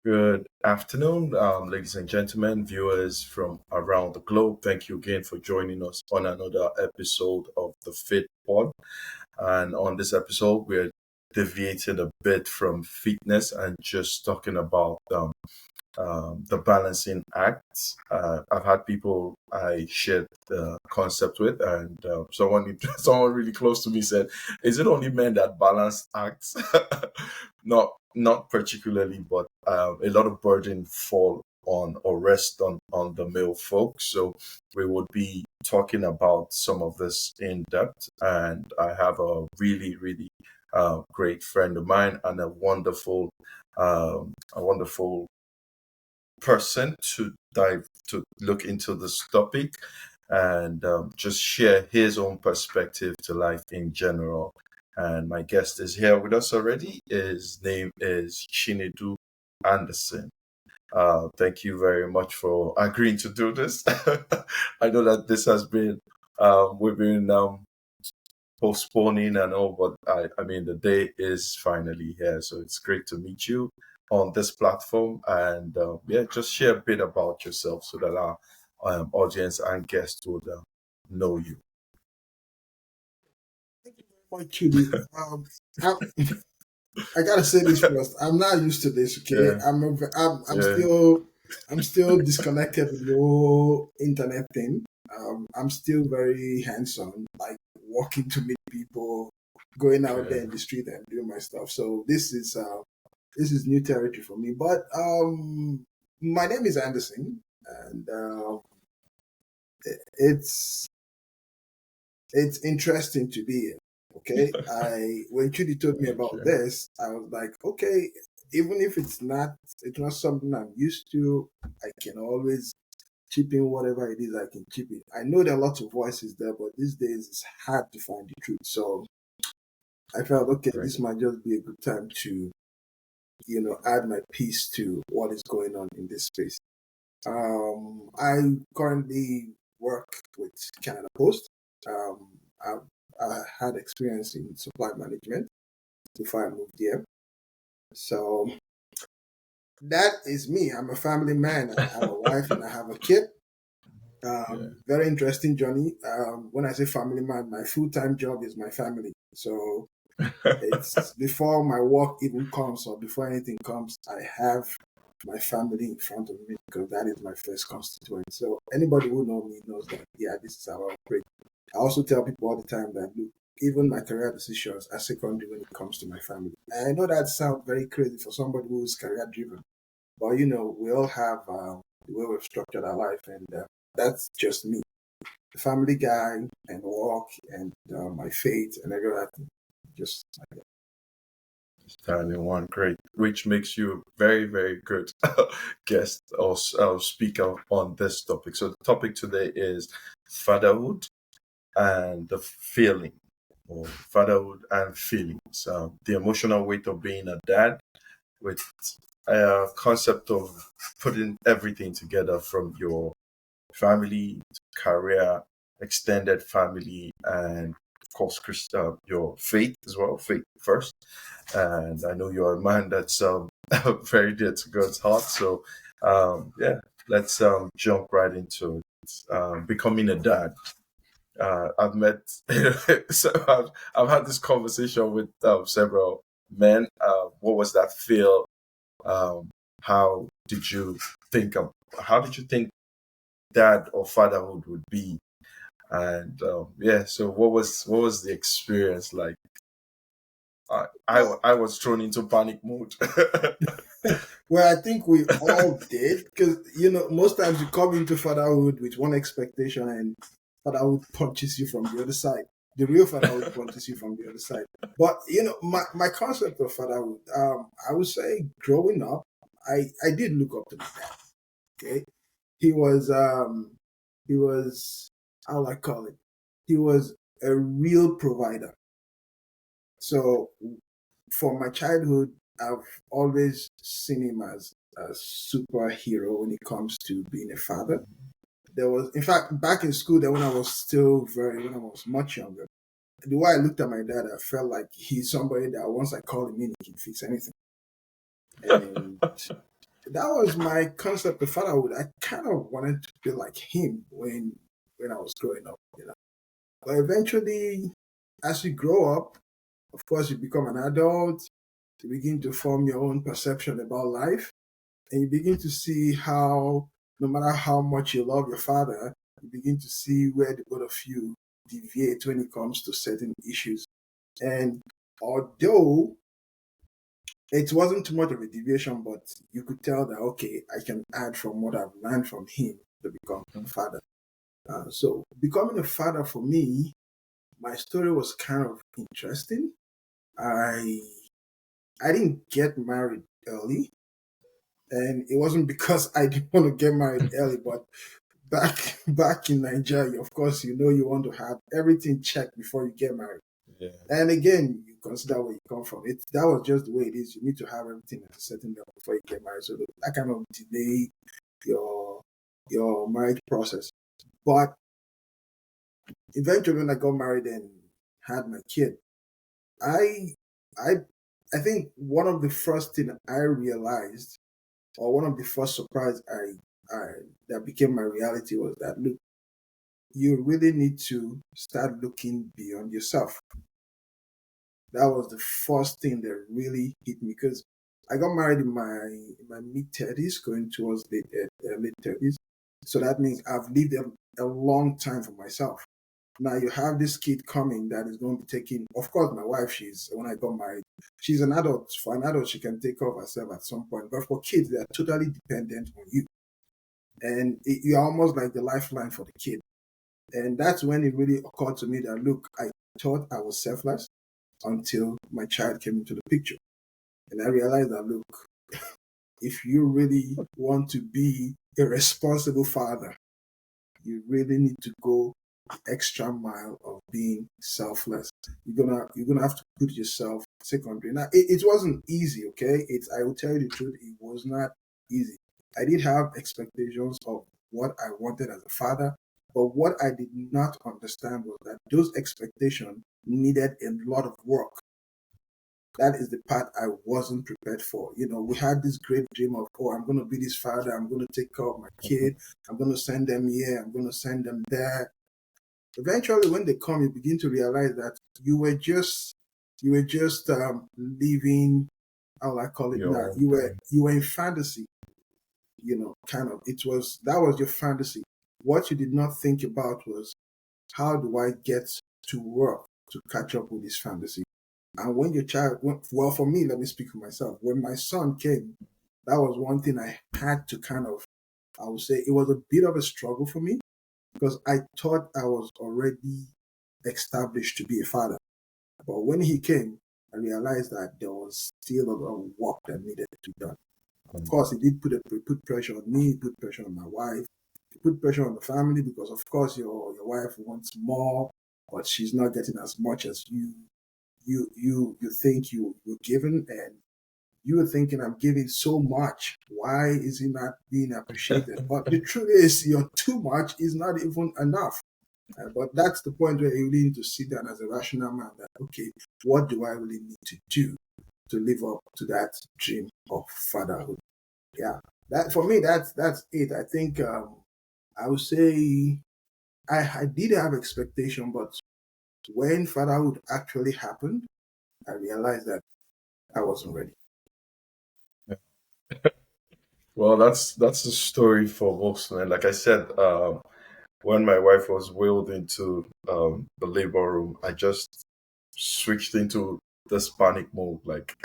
Good afternoon, ladies and gentlemen, viewers from around the globe. Thank you again for joining us on another episode of the Fit Pod. And on this episode, we're deviating a bit from fitness and just talking about the balancing act. I've had people I shared the concept with, and someone really close to me said, "Is it only men that balance acts?" Not particularly, but a lot of burden fall on or rest on the male folks. So we would be talking about some of this in depth, and I have a really great friend of mine and a wonderful person to dive to look into this topic and just share his own perspective to life in general. And my guest is here with us already. His name is Chinedu Anderson. Thank you very much for agreeing to do this. I know that this has been we've been postponing and all, but I mean, the day is finally here. So it's great to meet you on this platform. And yeah, just share a bit about yourself so that our audience and guests would know you. Thank you very much, Chidi. I, I gotta say this first. I'm not used to this. Okay, Yeah, I'm yeah, still disconnected with the whole internet thing. I'm still very hands-on, like walking to meet people, going out there yeah. in the street and doing my stuff. So this is new territory for me. But my name is Anderson, and it's it's interesting to be here. Okay, I when Judy told me Thank about you. this, I was like, okay, even if it's not something I'm used to, I can always chip in whatever it is I can chip in. I know there are lots of voices there, but these days it's hard to find the truth. So I felt okay, Great. this might just be a good time to add my piece to what is going on in this space. I currently work with Canada Post. I, I had experience in supply management before I moved here. So that is me. I'm a family man. I have a wife and I have a kid. Yeah. Very interesting journey. When I say family man, my full time job is my family. So it's before my work even comes or before anything comes, I have my family in front of me because that is my first constituent. So anybody who knows me knows that yeah, this is how I operate. I also tell people all the time that look, even my career decisions are secondary when it comes to my family. And I know that sounds very crazy for somebody who's career driven, but we all have the way we've structured our life, and that's just me, the family guy, and work, and my faith, and everything. Just Standing one, great, which makes you a very good guest or speaker on this topic. So the topic today is fatherhood and the feeling, or fatherhood and feelings, the emotional weight of being a dad, with a concept of putting everything together from your family, career, extended family, and of course, your faith as well, faith first. And I know you're a man that's very dear to God's heart. So, yeah, let's jump right into it. Becoming a dad. I've met, so I've had this conversation with several men. What was that feel? Um, how did you think of? How did you think dad or fatherhood would be? And yeah, so what was the experience like? well, I was thrown into panic mode. well, I think we all did because most times you come into fatherhood with one expectation, and fatherhood punches you from the other side. The real fatherhood punches you from the other side. But my concept of fatherhood, I would say, growing up, I did look up to my dad. Okay, he was he was how will I call it? He was a real provider. So from my childhood, I've always seen him as a superhero when it comes to being a father. There was, in fact, back in school, then when I was much younger, the way I looked at my dad, I felt like he's somebody that once I call him in, he can fix anything. And that was my concept of fatherhood. I kind of wanted to be like him when I was growing up, you know. But eventually, as you grow up, of course, you become an adult. You begin to form your own perception about life, and you begin to see how, no matter how much you love your father, you begin to see where the both of you deviate when it comes to certain issues. And although it wasn't too much of a deviation, but you could tell that, okay, I can add from what I've learned from him to become a father. So becoming a father for me, my story was kind of interesting. I I didn't get married early, and it wasn't because I didn't want to get married early, but back in Nigeria, of course, you know you want to have everything checked before you get married. Yeah. And again, you consider where you come from. That was just the way it is. You need to have everything at a certain level before you get married. So that kind of delay your marriage process. But eventually, when I got married and had my kid, I I I think one of the first thing I realized, or one of the first surprise I that became my reality, was that, look, you really need to start looking beyond yourself. That was the first thing that really hit me, because I got married in my mid 30s, going towards late 30s. So that means I've lived a long time for myself. Now you have this kid coming that is going to be taking. Of course, my wife, she's when I got married, she's an adult. For an adult, she can take care of herself at some point. But for kids, they are totally dependent on you, and you're almost like the lifeline for the kid. And that's when it really occurred to me that, look, I thought I was selfless until my child came into the picture. And I realized that, look, if you really want to be a responsible father, you really need to go the extra mile of being selfless. You're gonna have to put yourself secondary. Now it wasn't easy, okay? I will tell you the truth, it was not easy. I did have expectations of what I wanted as a father, but what I did not understand was that those expectations needed a lot of work. That is the part I wasn't prepared for. You know, we had this great dream of, oh, I'm going to be this father. I'm going to take care of my kid. I'm going to send them here. I'm going to send them there. Eventually, when they come, you begin to realize that you were just living. How will I call it now? Your You were in fantasy. You know, kind of. That was your fantasy. What you did not think about was, how do I get to work to catch up with this fantasy? And when your child, well, for me, let me speak for myself. When my son came, that was one thing I had to kind of, I would say it was a bit of a struggle for me, because I thought I was already established to be a father. But when he came, I realized that there was still a lot of work that needed to be done. Of course, it put pressure on me, it put pressure on my wife, it put pressure on the family, because of course your wife wants more, but she's not getting as much as you think you're given, and you were thinking, I'm giving so much, why is it not being appreciated? But the truth is, your too much is not even enough. But that's the point where you really need to sit down as a rational man, that, okay, what do I really need to do to live up to that dream of fatherhood? Yeah, that for me, that's it. I think I would say I did have expectation, but when fatherhood actually happened, I realized that I wasn't ready. well, that's the story for most men. Like I said, when my wife was wheeled into the labor room, I just switched into this panic mode. Like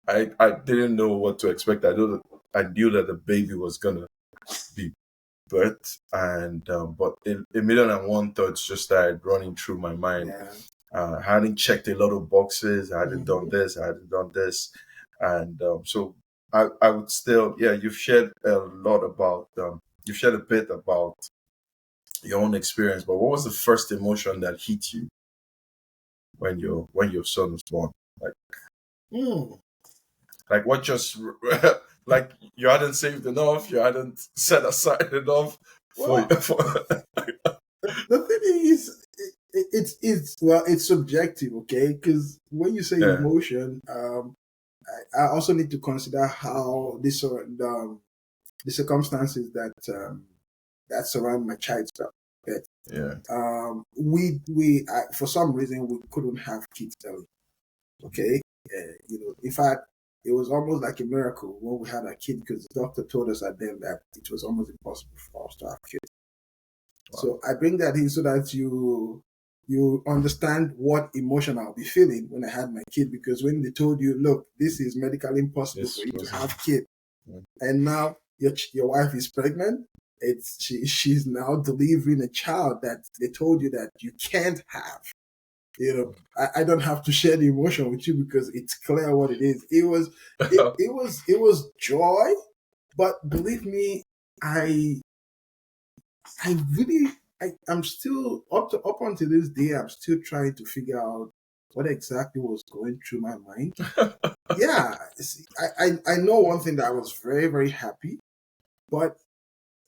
I didn't know what to expect. I knew that the baby was gonna be birthed, and but a million and one thoughts just started running through my mind. Yeah. I hadn't checked a lot of boxes. I hadn't done Mhm. this. I hadn't done this, and so I would still, yeah. You've shared a lot about you've shared a bit about your own experience, but what was the first emotion that hit you when your son was born? Like Mm. like what just like you hadn't saved enough, you hadn't set aside enough for Well, for the thing is, it's well, it's subjective, okay? Because when you say yeah. emotion, I also need to consider how the circumstances that surround my child's birth. Yeah. For some reason we couldn't have kids early. Okay, in fact, it was almost like a miracle when we had a kid because the doctor told us at then that it was almost impossible for us to have kids. Wow. So I bring that in so that you understand what emotion I'll be feeling when I had my kid, because when they told you, look, this is medically impossible Yes, for you to possible. have kid, Yeah. and now your wife is pregnant, she's now delivering a child that they told you that you can't have. I don't have to share the emotion with you because it's clear what it is. It was joy, but believe me, I really, I'm still up until this day. I'm still trying to figure out what exactly was going through my mind. Yeah, see, I know one thing, that I was very very happy, but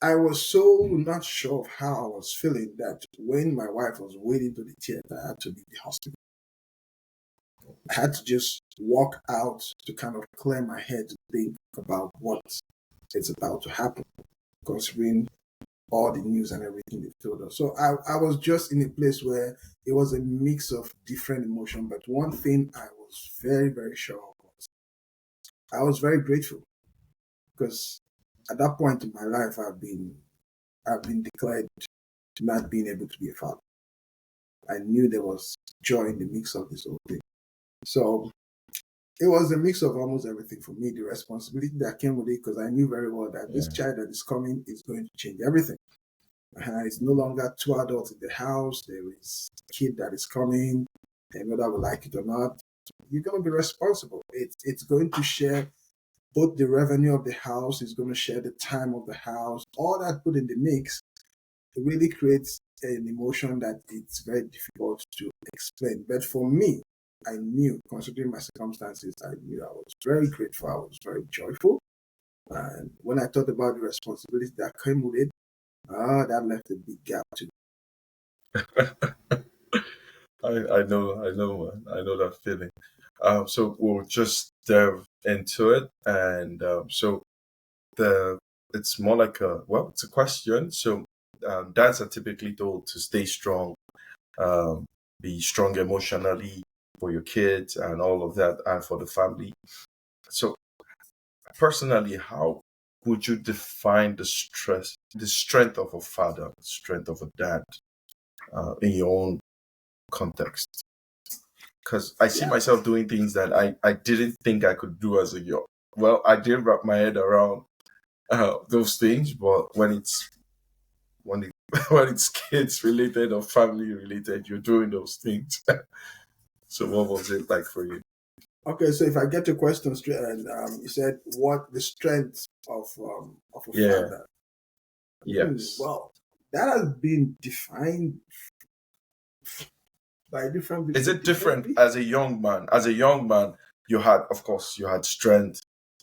I was so not sure of how I was feeling that when my wife was waiting to the theater, I had to leave the hospital. I had to just walk out to kind of clear my head to think about what is about to happen, considering all the news and everything they told us. So I was just in a place where it was a mix of different emotions. But one thing I was very, very sure of was I was very grateful, because at that point in my life I've been declared not being able to be a father. I knew there was joy in the mix of this whole thing. So it was a mix of almost everything for me. The responsibility that came with it, because I knew very well that this child that is coming is going to change everything. It's no longer two adults in the house. There is a kid that is coming, and whether we like it or not, you're going to be responsible. It's going to share both the revenue of the house, it's going to share the time of the house. All that put in the mix, it really creates an emotion that it's very difficult to explain. But for me, I knew, considering my circumstances, I knew I was very grateful. I was very joyful. And when I thought about the responsibility that came with it, that left a big gap too. I know that feeling. So we'll just delve into it, and so the it's more like it's a question. So dads are typically told to stay strong, um, be strong emotionally for your kids and all of that, and for the family. So personally, how would you define the strength of a father, the strength of a dad, in your own context? Because I see Yeah. myself doing things that I didn't think I could do as a young. Well, I did wrap my head around those things, but when it, when it's kids related or family related, you're doing those things. So what was it like for you? Okay, so if I get your question straight, and you said what the strength of a Yeah. father. Yes. Well, that has been defined by different Is people it different differently. as a young man? As a young man, you had, of course, you had strength,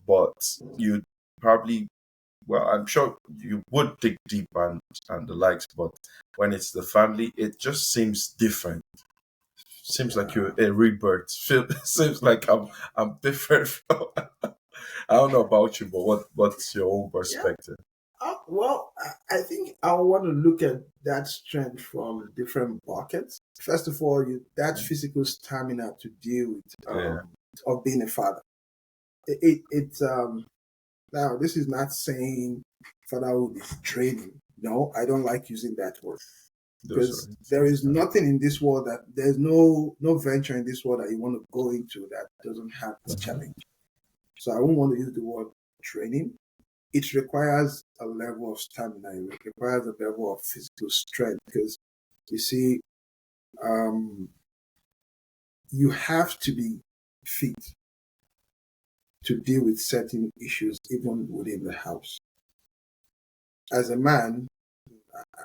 but you probably, well, I'm sure you would dig deep and the likes, but when it's the family, it just seems different. Seems like you're a rebirth. Seems like I'm different from. I don't know about you, but what's your own Yeah. perspective? Well, I think I want to look at that strength from different buckets. First of all, that physical stamina to deal with Yeah, of being a father. It's now, this is not saying fatherhood is draining. No, I don't like using that word, those because are there is nothing in this world that there's no venture in this world that you want to go into that doesn't have its challenge. So I won't want to use the word training. It requires a level of stamina. It requires a level of physical strength, because you see, um, you have to be fit to deal with certain issues even within the house. As a man,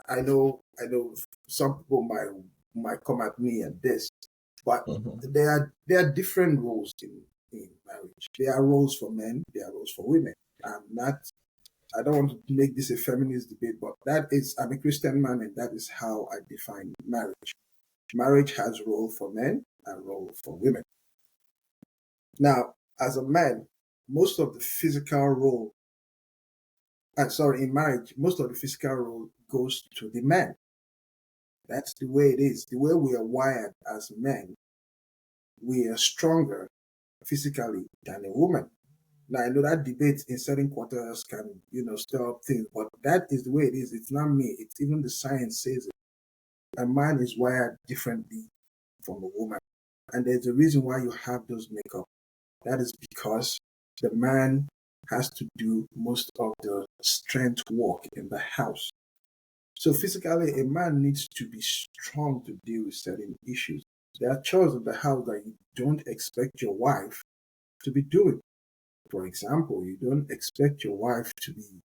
I know some people might come at me at this, but Mhm. there are different roles in marriage. There are roles for men, there are roles for women. I don't want to make this a feminist debate, but I'm a Christian man, and that is how I define marriage. Marriage has role for men and role for women. Now, as a man, most of the physical role, sorry, in marriage, most of the physical role goes to the man. That's the way it is. The way we are wired as men, we are stronger physically than a woman. Now I know that debate in certain quarters can, stir up things, but that is the way it is. It's not me. It's even the science says it. A man is wired differently from a woman. And there's a reason why you have those makeup. That is because the man has to do most of the strength work in the house. So physically, a man needs to be strong to deal with certain issues. There are chores in the house that you don't expect your wife to be doing. For example, you don't expect your wife to be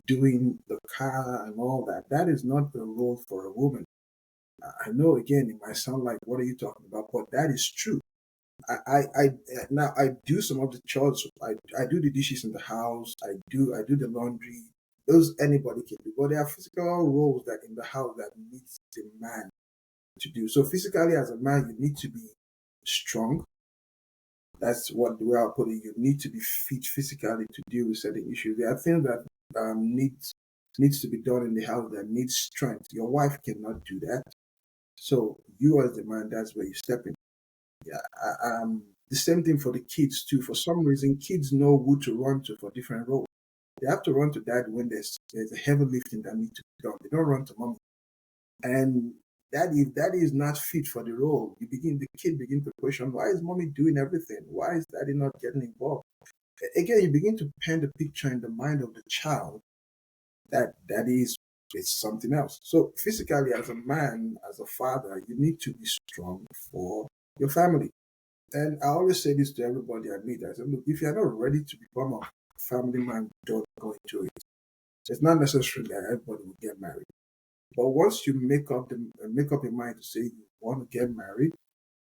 doing the car and all that. That is not the role for a woman. I know again it might sound like what are you talking about, but that is true. I now I do some of the chores. I do the dishes in the house. I do the laundry. Those anybody can do, but there are physical roles that in the house that needs the man to do. So physically, as a man, you need to be strong. That's what the way I put it. You need to be fit physically to deal with certain issues. There are things that needs to be done in the house that needs strength. Your wife cannot do that. So you as the man, that's where you step in. Yeah, the same thing for the kids too. For some reason, kids know who to run to for different roles. They have to run to dad when there's a heavy lifting that needs to be done. They don't run to mom. And that if that is not fit for the role, the kid begin to question, why is mommy doing everything? Why is daddy not getting involved? Again, you begin to paint a picture in the mind of the child that is it's something else. So physically, as a man, as a father, you need to be strong for your family. And I always say this to everybody I meet. I say, look, if you're not ready to become a family man, don't go into it. It's not necessary that everybody will get married. But once you make up your mind to say you want to get married,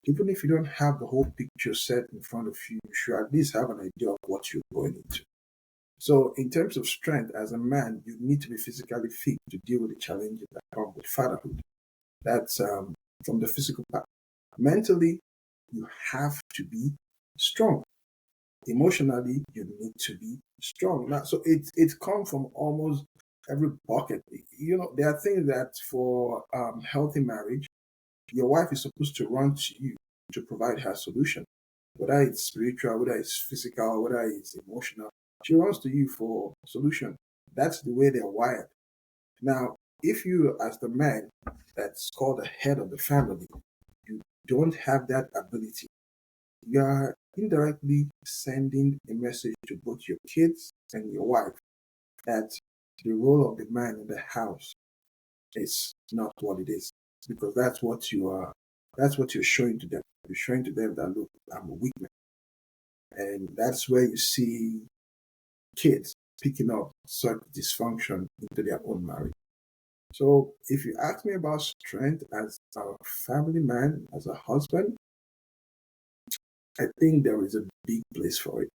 even if you don't have the whole picture set in front of you, you should at least have an idea of what you're going into. So, in terms of strength, as a man, you need to be physically fit to deal with the challenges that come with fatherhood. That's from the physical part. Mentally, you have to be strong. Emotionally, you need to be strong. Now, so it comes from almost every bucket. There are things that for healthy marriage, your wife is supposed to run to you to provide her solution, whether it's spiritual, whether it's physical, whether it's emotional. She runs to you for solution. That's the way they're wired. Now, if you, as the man that's called the head of the family, you don't have that ability, you are indirectly sending a message to both your kids and your wife that the role of the man in the house is not what it is. Because that's what you're showing to them. You're showing to them that look, I'm a weak man. And that's where you see kids picking up such dysfunction into their own marriage. So if you ask me about strength as a family man, as a husband, I think there is a big place for it.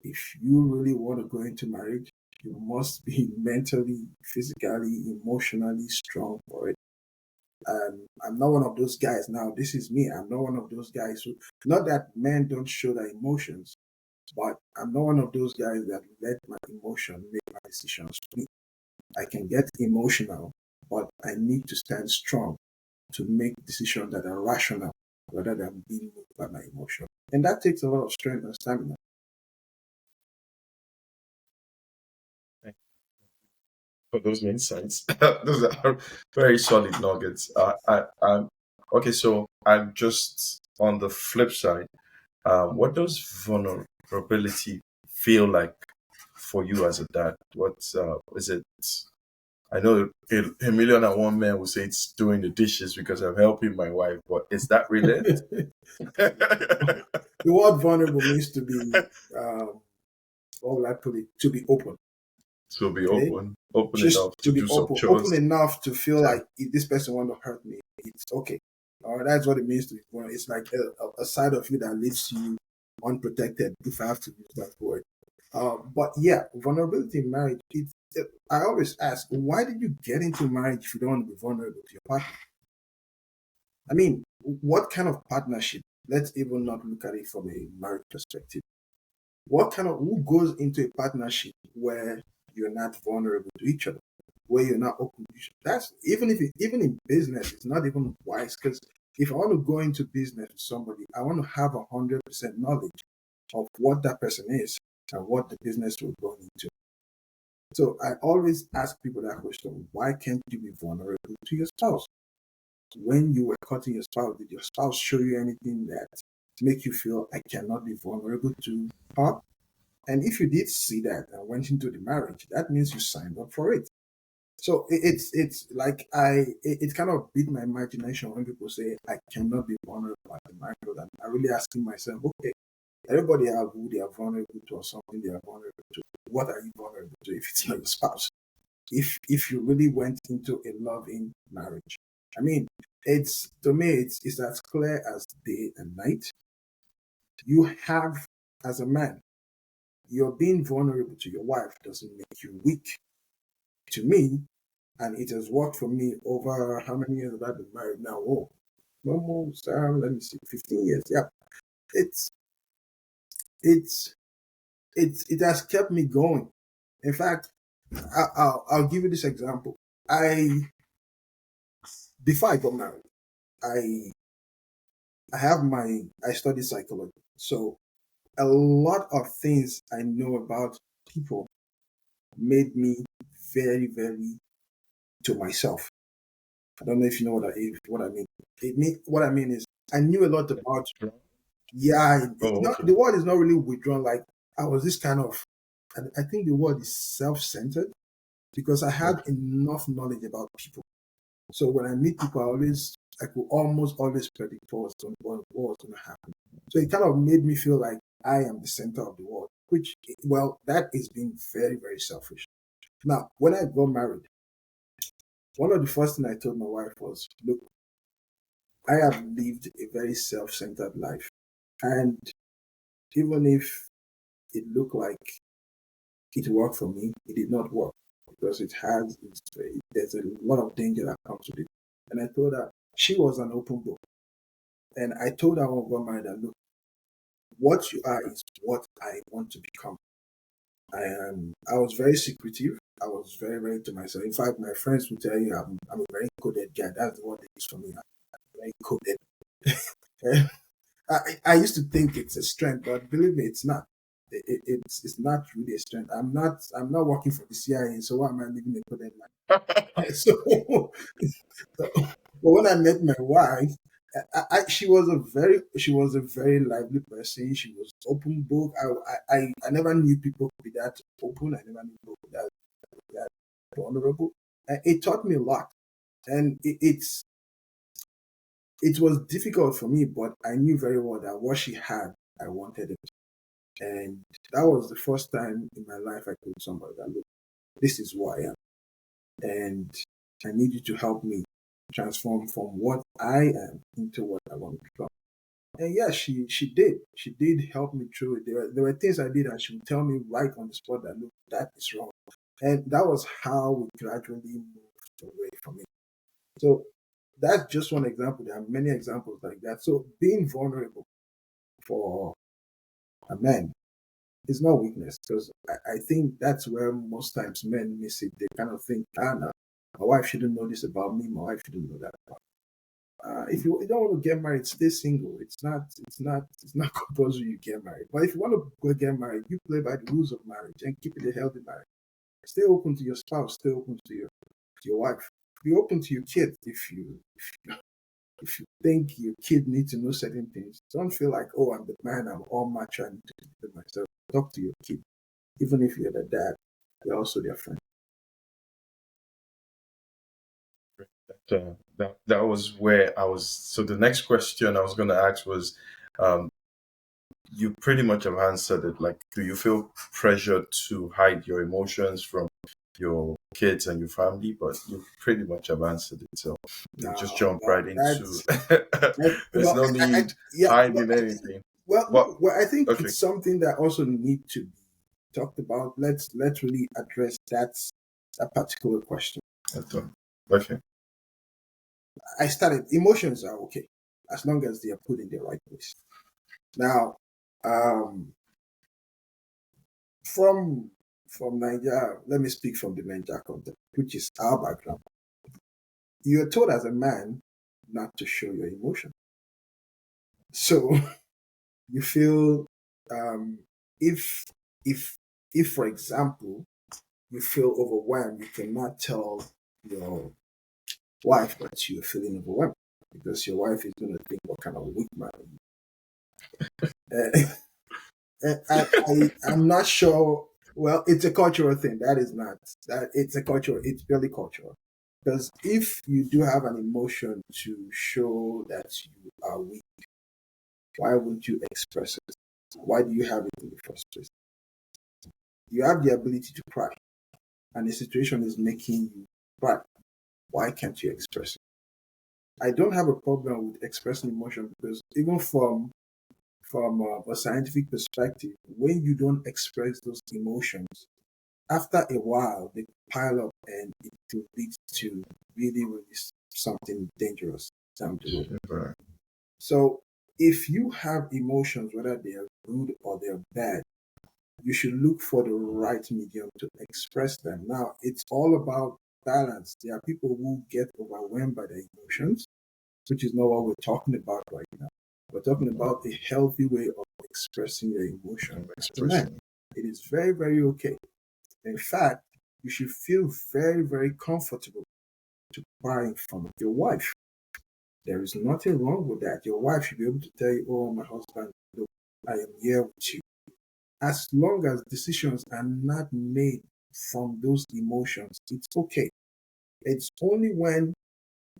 If you really want to go into marriage, you must be mentally, physically, emotionally strong for it. I'm not one of those guys. Now, this is me. I'm not one of those guys who, not that men don't show their emotions, but I'm not one of those guys that let my emotion make my decisions for me. I can get emotional, but I need to stand strong to make decisions that are rational rather than being moved by my emotion. And that takes a lot of strength and stamina. For those insights. Those are very solid nuggets. Okay, so I'm just on the flip side. What does vulnerability feel like for you as a dad? What is it? I know a million and one men will say it's doing the dishes because I'm helping my wife, but is that really it? The word vulnerable means to be, what will I put it? To be open. To be Okay, open just enough to to be do some open chores. enough to feel Yeah. like if this person want to hurt me, it's okay. Or that's what it means to be vulnerable. It's like a side of you that leaves you unprotected, if I have to use that word. But yeah, vulnerability in marriage. I always ask, why did you get into marriage if you don't want to be vulnerable to your partner? I mean, what kind of partnership let's even not look at it from a marriage perspective. Who goes into a partnership where you're not vulnerable to each other, where you're not open to each other? That's even in business, it's not even wise because if I want to go into business with somebody, I want to have 100% knowledge of what that person is and what the business will go into. So I always ask people that question: why can't you be vulnerable to your spouse? When you were cutting your spouse, did your spouse show you anything that make you feel I cannot be vulnerable to her? And if you did see that and went into the marriage, that means you signed up for it. So it's like it kind of beat my imagination when people say I cannot be vulnerable at the marriage. And I really asking myself, okay, everybody have who they are vulnerable to or something they are vulnerable to. What are you vulnerable to if it's not your spouse? If you really went into a loving marriage, I mean, it's to me it's as clear as day and night. You have as a man, you're being vulnerable to your wife doesn't make you weak. To me, and it has worked for me over how many years have I been married now? Oh, almost let me see, 15 years. Yeah, it's it's it has kept me going. In fact, I'll give you this example. I Before I got married, I I studied psychology, so a lot of things I know about people made me very to myself. I don't know if you know what I mean. What I mean is I knew a lot about. Yeah, Oh, not okay. the word is not really withdrawn. Like I was this kind of. I think the word is self-centered because I had Okay. enough knowledge about people. So when I meet people, I could almost always predict what was going to happen. So it kind of made me feel like I am the center of the world, which, well, that is being very selfish. Now, when I got married, one of the first things I told my wife was, look, I have lived a very self-centered life. And even if it looked like it worked for me, it did not work because there's a lot of danger that comes with it. And I told her she was an open book. And I told her when we got married that look, what you are is what I want to become. I was very secretive. I was very to myself. In fact, my friends will tell you I'm a very coded guy. That's the word they use for me. I'm very coded. I used to think it's a strength, but believe me, it's not. It's not really a strength. I'm not working for the CIA, so why am I living a coded life? So, but when I met my wife, she was a very lively person. She was open book. I never knew people could be that open. I never knew people could be that vulnerable. And it taught me a lot. And it was difficult for me, but I knew very well that what she had, I wanted it. And that was the first time in my life I told somebody that look, this is who I am. And I need you to help me transform from what I am into what I want to become. And yeah, she did. She did help me through it. There were things I did and she would tell me right on the spot that look, that is wrong. And that was how we gradually moved away from it. So that's just one example. There are many examples like that. So being vulnerable for a man is not weakness because I think that's where most times men miss it. They kind of think, no, my wife shouldn't know this about me. My wife shouldn't know that about if you don't want to get married, stay single. It's not compulsory you get married. But if you want to go get married, you play by the rules of marriage and keep it a healthy marriage. Stay open to your spouse. Stay open to your wife. Be open to your kid if you think your kid needs to know certain things. Don't feel like, oh, I'm the man. I'm all mature. I need to do it myself. Talk to your kid, even if you're the dad. You're also their friend. That was where I was. So the next question I was going to ask was, um, you pretty much have answered it. Like, do you feel pressure to hide your emotions from your kids and your family? But you pretty much have answered it. So we'll just No, jump right into. that's There's no need yeah. hiding anything. But Well, I think okay, it's something that also need to be talked about. Let's really address that particular question. that's all. Okay. I started emotions are okay. as long as they are put in the right place. Now, um, from Nigeria, let me speak from the Nigeria context, which is our background. You're told as a man not to show your emotion. So you feel um, if if if for example you feel overwhelmed, you cannot tell your wife that you're feeling overwhelmed because your wife is going to think what kind of weak man are you. I'm not sure. Well, it's a cultural thing. That is not that. It's a cultural. It's purely cultural. Because if you do have an emotion to show that you are weak, why wouldn't you express it? Why do you have it in the first place? You have the ability to cry, and the situation is making you cry. Why can't you express it? I don't have a problem with expressing emotion because even from a scientific perspective, when you don't express those emotions, after a while they pile up and it will lead to really something dangerous down the road. Right. So if you have emotions, whether they are good or they're bad, you should look for the right medium to express them. Now it's all about balance. There are people who get overwhelmed by their emotions, which is not what we're talking about right now. We're talking about a healthy way of expressing your emotion as a man. It is very, very okay. In fact, you should feel very, very comfortable to cry in front of your wife. There is nothing wrong with that. Your wife should be able to tell you, oh, my husband, look, I am here with you. As long as decisions are not made from those emotions, it's okay. It's only when,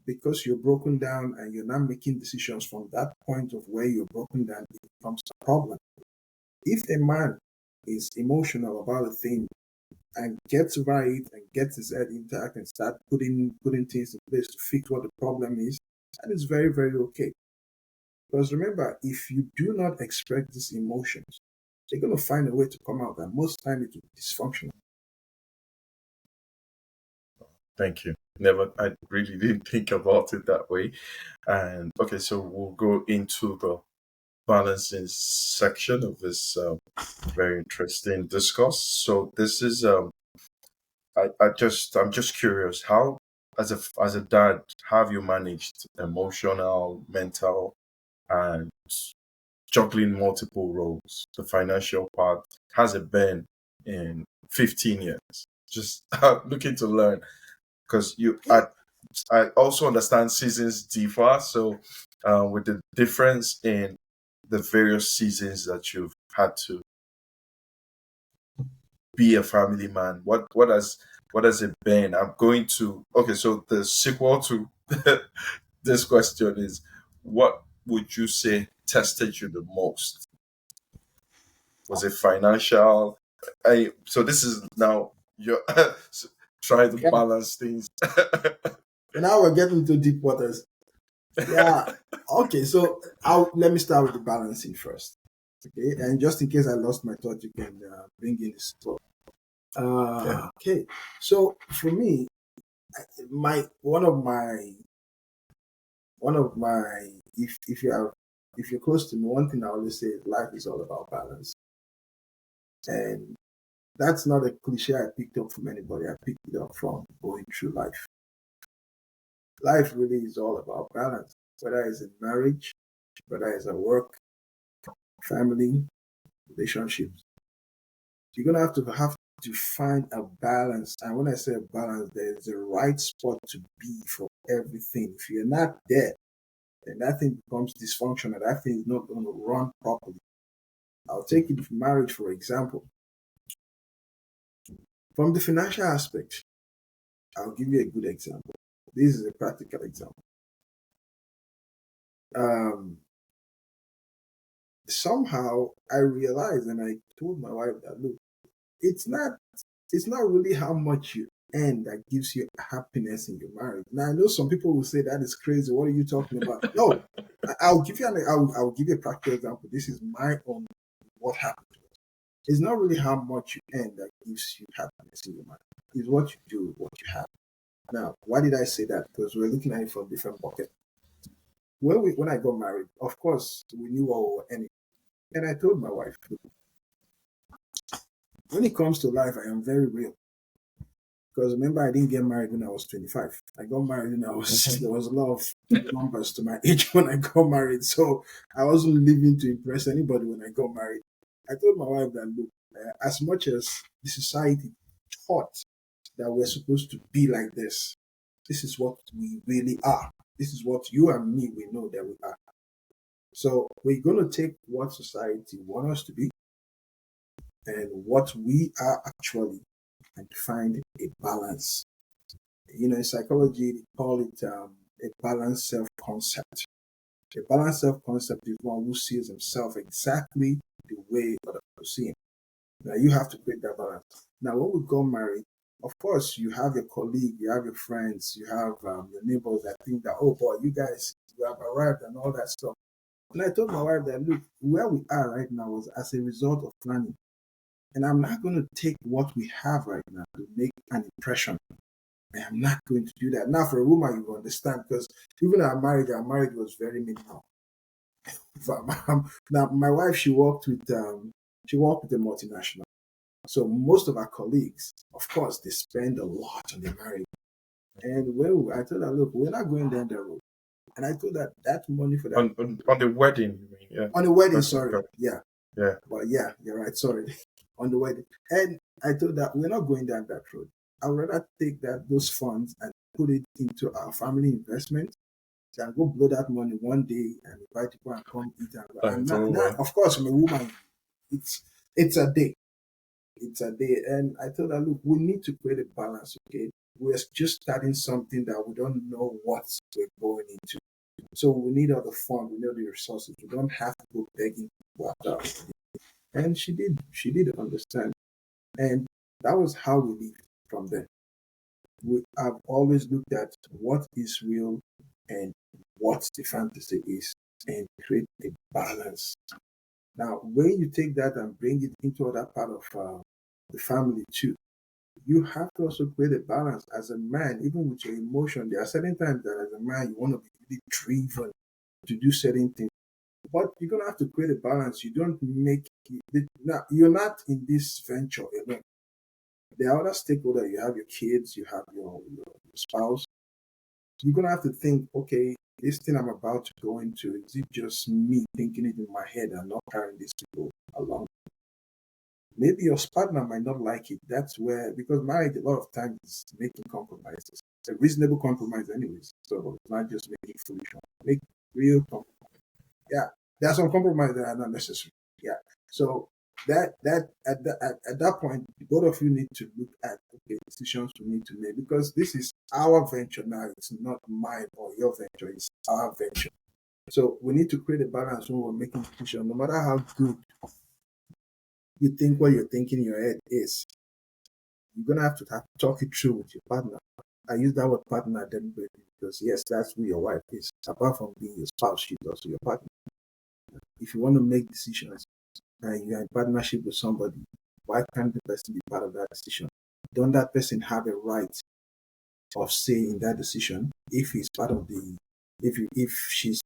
because you're broken down and you're not making decisions from that point of where you're broken down, it becomes a problem. If a man is emotional about a thing and gets right and gets his head intact and start putting things in place to fix what the problem is, that is very, very okay. Because remember, if you do not express these emotions, they're going to find a way to come out, and most times it will be dysfunctional. Thank you. Never, I really didn't think about it that way. And okay, so we'll go into the balancing section of this very interesting discourse. So this is I'm just curious how as a dad have you managed emotional, mental, and juggling multiple roles? The financial part has it been in 15 years? Just looking to learn because I also understand seasons differ. So with the difference in the various seasons that you've had to be a family man, what has it been? I'm going to okay. So the sequel to this question is, what would you say tested you the most? Was it financial? So this is now you're trying to Yeah. balance things. Now we're getting into deep waters. Yeah. Okay. So let me start with the balancing first. Okay. And just in case I lost my thought, you can bring in this thought. Yeah. Okay. So for me, my one of my if you're close to me, one thing I always say is life is all about balance. And that's not a cliche I picked up from anybody. I picked it up from going through life. Life really is all about balance, whether it's in marriage, whether it's at work, family, relationships. You're gonna have to find a balance. And when I say a balance, there's a right spot to be for everything. If you're not there, then that thing becomes dysfunctional. That thing is not going to run properly. I'll take it for marriage, for example. From the financial aspect, I'll give you a good example. This is a practical example. Um, Somehow I realized and I told my wife that look, it's not it's not really how much you earn that gives you happiness in your marriage. Now I know some people will say that is crazy. What are you talking about? No, I'll give you I'll give you a practical example. This is my own what happened. It's not really how much you earn that gives you happiness in your marriage. It's what you do with what you have. Now, why did I say that? Because we're looking at it from different buckets. when I got married, of course, we knew what we were earning. And I told my wife, when it comes to life, I am very real. Because remember, I didn't get married when I was 25. I got married when I was, there was a lot of numbers to my age when I got married. So I wasn't living to impress anybody when I got married. I told my wife that, look, as much as the society taught that we're supposed to be like this is what we really are. This is what you and me, we know that we are. So we're going to take what society wants us to be and what we are actually and find a balance. In psychology, they call it a balanced self concept. A balanced self concept is one who sees himself exactly the way other people see him. Now, you have to create that balance. Now, when we got married, of course, you have your colleague, you have your friends, you have your neighbors that think that, oh boy, you guys, you have arrived and all that stuff. And I told my wife that, look, where we are right now was as a result of planning. And I'm not going to take what we have right now to make an impression. I am not going to do that. Now, for a woman, you understand, because even our marriage was very minimal. Now, my wife, she worked with a multinational. So most of our colleagues, of course, they spend a lot on their marriage. And I told her, look, we're not going down that road. And I told her that money for that On the wedding, you mean? Yeah. on the wedding, That's sorry, okay. yeah. Yeah. But yeah, you're right. Sorry, on the wedding. And I told that we're not going down that road. I'd rather take those funds and put it into our family investment than go blow that money one day and invite people and come eat and go. And It's not, over. of course, I'm a woman. It's it's a day. It's a day. And I told her, look, we need to create a balance. Okay, we're just starting something that we don't know what we're going into. So we need all the fund, we need the resources. We don't have to go begging for that. And she did understand. And that was how we lived from there. We have always looked at what is real and what the fantasy is and create a balance. Now, when you take that and bring it into other part of the family too, you have to also create a balance as a man, even with your emotion. There are certain times that as a man, you want to be really driven to do certain things. But you're gonna have to create a balance. You don't make now you're not in this venture alone. There are other stakeholders. You have your kids, you have your spouse. You're gonna have to think, okay, this thing I'm about to go into, is it just me thinking it in my head and not carrying these people along? Maybe your partner might not like it. That's where, because marriage a lot of times is making compromises. It's a reasonable compromise anyways. So it's not just making foolish one. Make real compromise. Yeah. There are some compromises that are not necessary. Yeah. So at that point, both of you need to look at okay decisions we need to make because this is our venture now. It's not mine or your venture. It's our venture. So we need to create a balance when we're making decisions. No matter how good you think what you're thinking in your head is, you're gonna have to talk it through with your partner. I use that word partner deliberately because yes, that's who your wife is. Apart from being your spouse, she's also your partner. If you want to make decisions and you're in partnership with somebody, why can't the person be part of that decision? Don't that person have a right of say in that decision if he's part of the if she's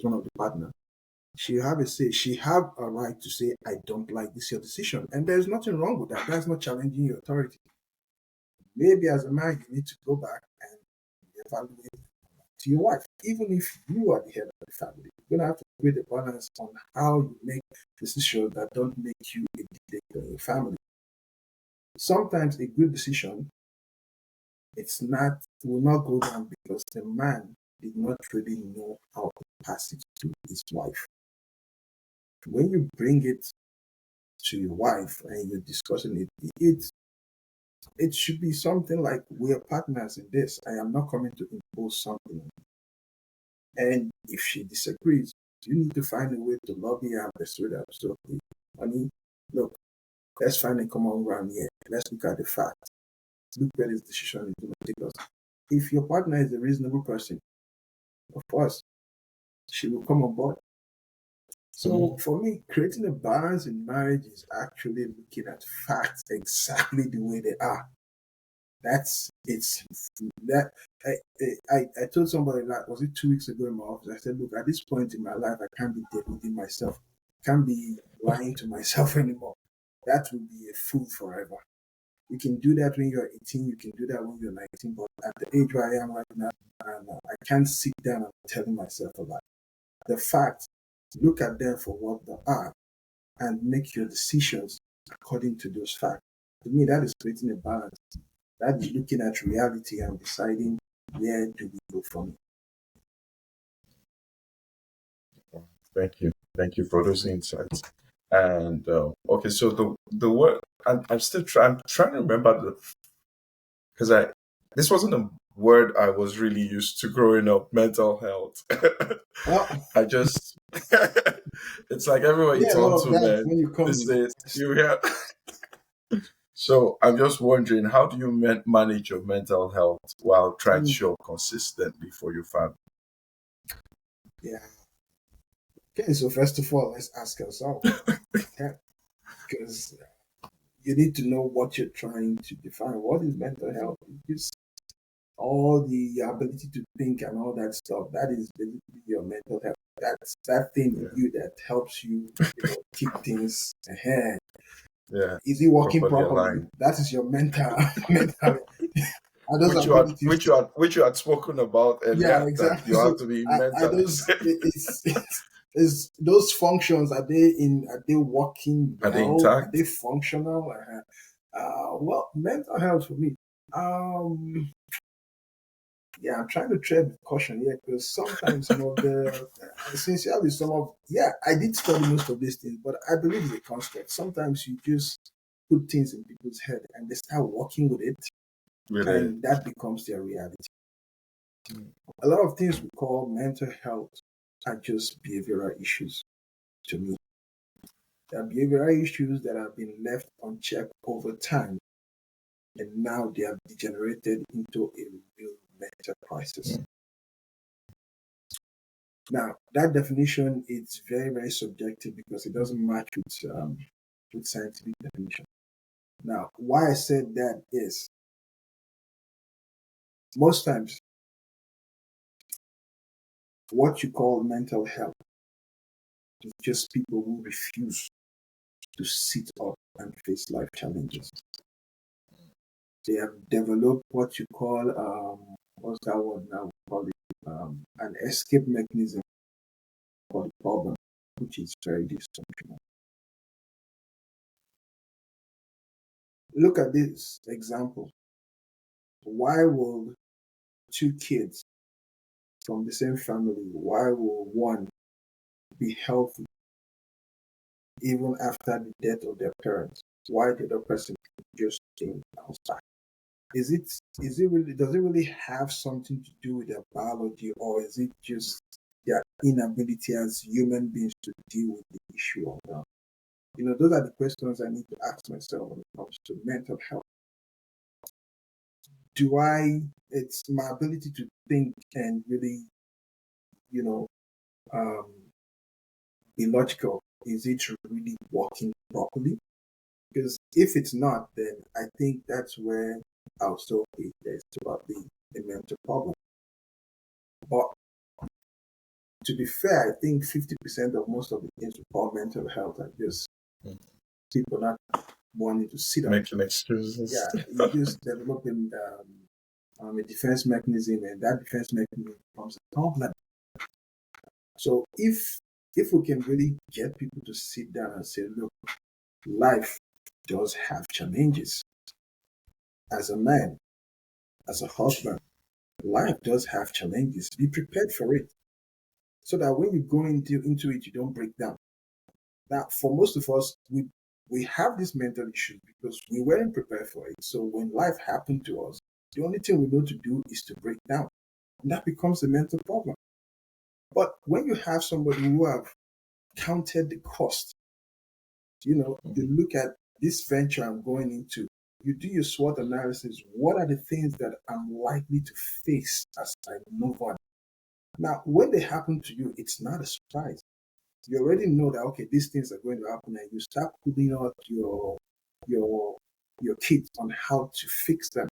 one of the partner? She have a say. She have a right to say, I don't like this your decision. And there's nothing wrong with that. That's not challenging your authority. Maybe as a man you need to go back and evaluate to your wife, even if you are the head of the family. You're gonna have to create a balance on how you make decisions that don't make you a dictator in your family. Sometimes a good decision will not go down because the man did not really know how to pass it to his wife. When you bring it to your wife and you're discussing it should be something like we are partners in this. I am not coming to impose something. And if she disagrees, you need to find a way to lobby her and persuade her. So, honey, look, let's find a common ground here. Let's look at the facts. Look where this decision is going to take us. If your partner is a reasonable person, of course, she will come on board. So for me, creating a balance in marriage is actually looking at facts exactly the way they are. That's it's that I told somebody that was it 2 weeks ago in my office. I said, look, at this point in my life, I can't be deluding myself. I can't be lying to myself anymore. That will be a fool forever. You can do that when you're 18. You can do that when you're 19. But at the age where I am right now, and I can't sit down and telling myself a lie. The fact, look at them for what they are, and make your decisions according to those facts. To me, that is creating a balance. That is looking at reality and deciding where do we go from it. Thank you for those insights. And okay, so the word I'm still trying. I'm trying to remember the because I this wasn't a word I was really used to growing up. Mental health. Oh, I just it's like everyone you yeah, a lot talk of to, that man, when you they come in. say you hear. So I'm just wondering, how do you manage your mental health while trying to Mm, show up consistently for your family? yeah. Okay, so first of all, let's ask ourselves, okay, because you need to know what you're trying to define. What is mental health? It's all the ability to think and all that stuff. That is basically your mental health. That's that thing in Yeah, you that helps you, keep things ahead. yeah, Is it working properly properly? aligned. That is your mental mental. And those abilities. Which you had spoken about Yeah, earlier, that exactly. you have So to be I mentally those safe. it's is those functions, are they working Are they well? Are they intact? functional? Well, mental health for me. Um, yeah, I'm trying to tread with caution here because sometimes some of the sincerely some of I did study most of these things, but I believe it's a construct. Sometimes you just put things in people's head and they start working with it, Really? and that becomes their reality. A lot of things we call mental health are just behavioral issues to me. They are behavioral issues that have been left unchecked over time, and now they have degenerated into a real mental crisis. Mm. Now, that definition is very, very subjective because it doesn't match with scientific definition. Now, why I said that is most times what you call mental health is just people who refuse to sit up and face life challenges. They have developed what you call what's that word now? We call it an escape mechanism for the problem, which is very dysfunctional. Look at this example. Why will two kids from the same family, why will one be healthy even after the death of their parents? Why the other person just came outside? Is it really does it really have something to do with their biology, or is it just their inability as human beings to deal with the issue of that? Those are the questions I need to ask myself when it comes to mental health. Do I it's my ability to think and really, you know, um, be logical. Is it really working properly? Because if it's not, then I think that's where I'll still be. There's probably a mental problem. But to be fair, I think 50% of most of the things we call mental health are just Mm. people not wanting to sit up. Making excuses. Yeah, you just developing a defense mechanism, and that defense mechanism becomes a problem. So if we can really get people to sit down and say, look, life does have challenges. As a man, as a husband, life does have challenges. Be prepared for it so that when you go into it, you don't break down. Now, for most of us, we have this mental issue because we weren't prepared for it. So when life happened to us, the only thing we know to do is to break down. And that becomes a mental problem. But when you have somebody who have counted the cost, you look at this venture I'm going into, you do your SWOT analysis. What are the things that I'm likely to face as I move on? Now, when they happen to you, it's not a surprise. You already know that okay, these things are going to happen, and you start putting out your your kit on how to fix them.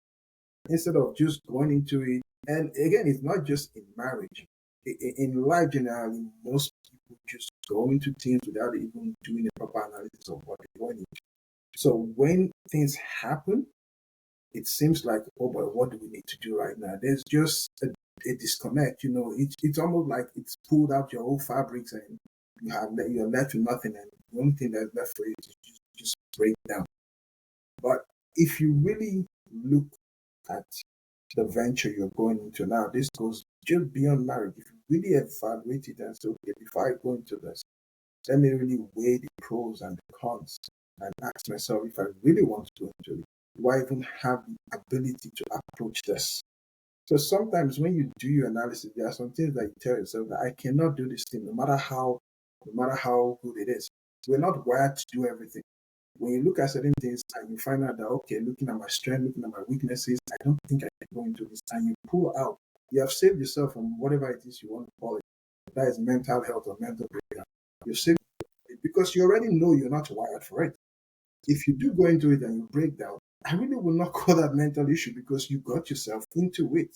instead of just going into it. And again, it's not just in marriage. In life generally, most people just go into things without even doing a proper analysis of what they're going into. So when things happen, it seems like, oh boy, what do we need to do right now? There's just a disconnect. It's almost like it's pulled out your whole fabrics and you're left with nothing, and the only thing that's left for you is just break down. But if you really look at the venture you're going into now, this goes just beyond marriage. If you really evaluate it and say, okay, before I go into this, let me really weigh the pros and the cons and ask myself if I really want to go into it. Do I even have the ability to approach this? So sometimes when you do your analysis, there are some things that you tell yourself that I cannot do this thing, no matter how good it is. We're not wired to do everything. When you look at certain things and you find out that, okay, looking at my strength, looking at my weaknesses, I don't think I can go into this, and you pull out, you have saved yourself from whatever it is you want to call it. That is mental health or mental breakdown. You've saved it because you already know you're not wired for it. If you do go into it and you break down, I really will not call that mental issue because you got yourself into it.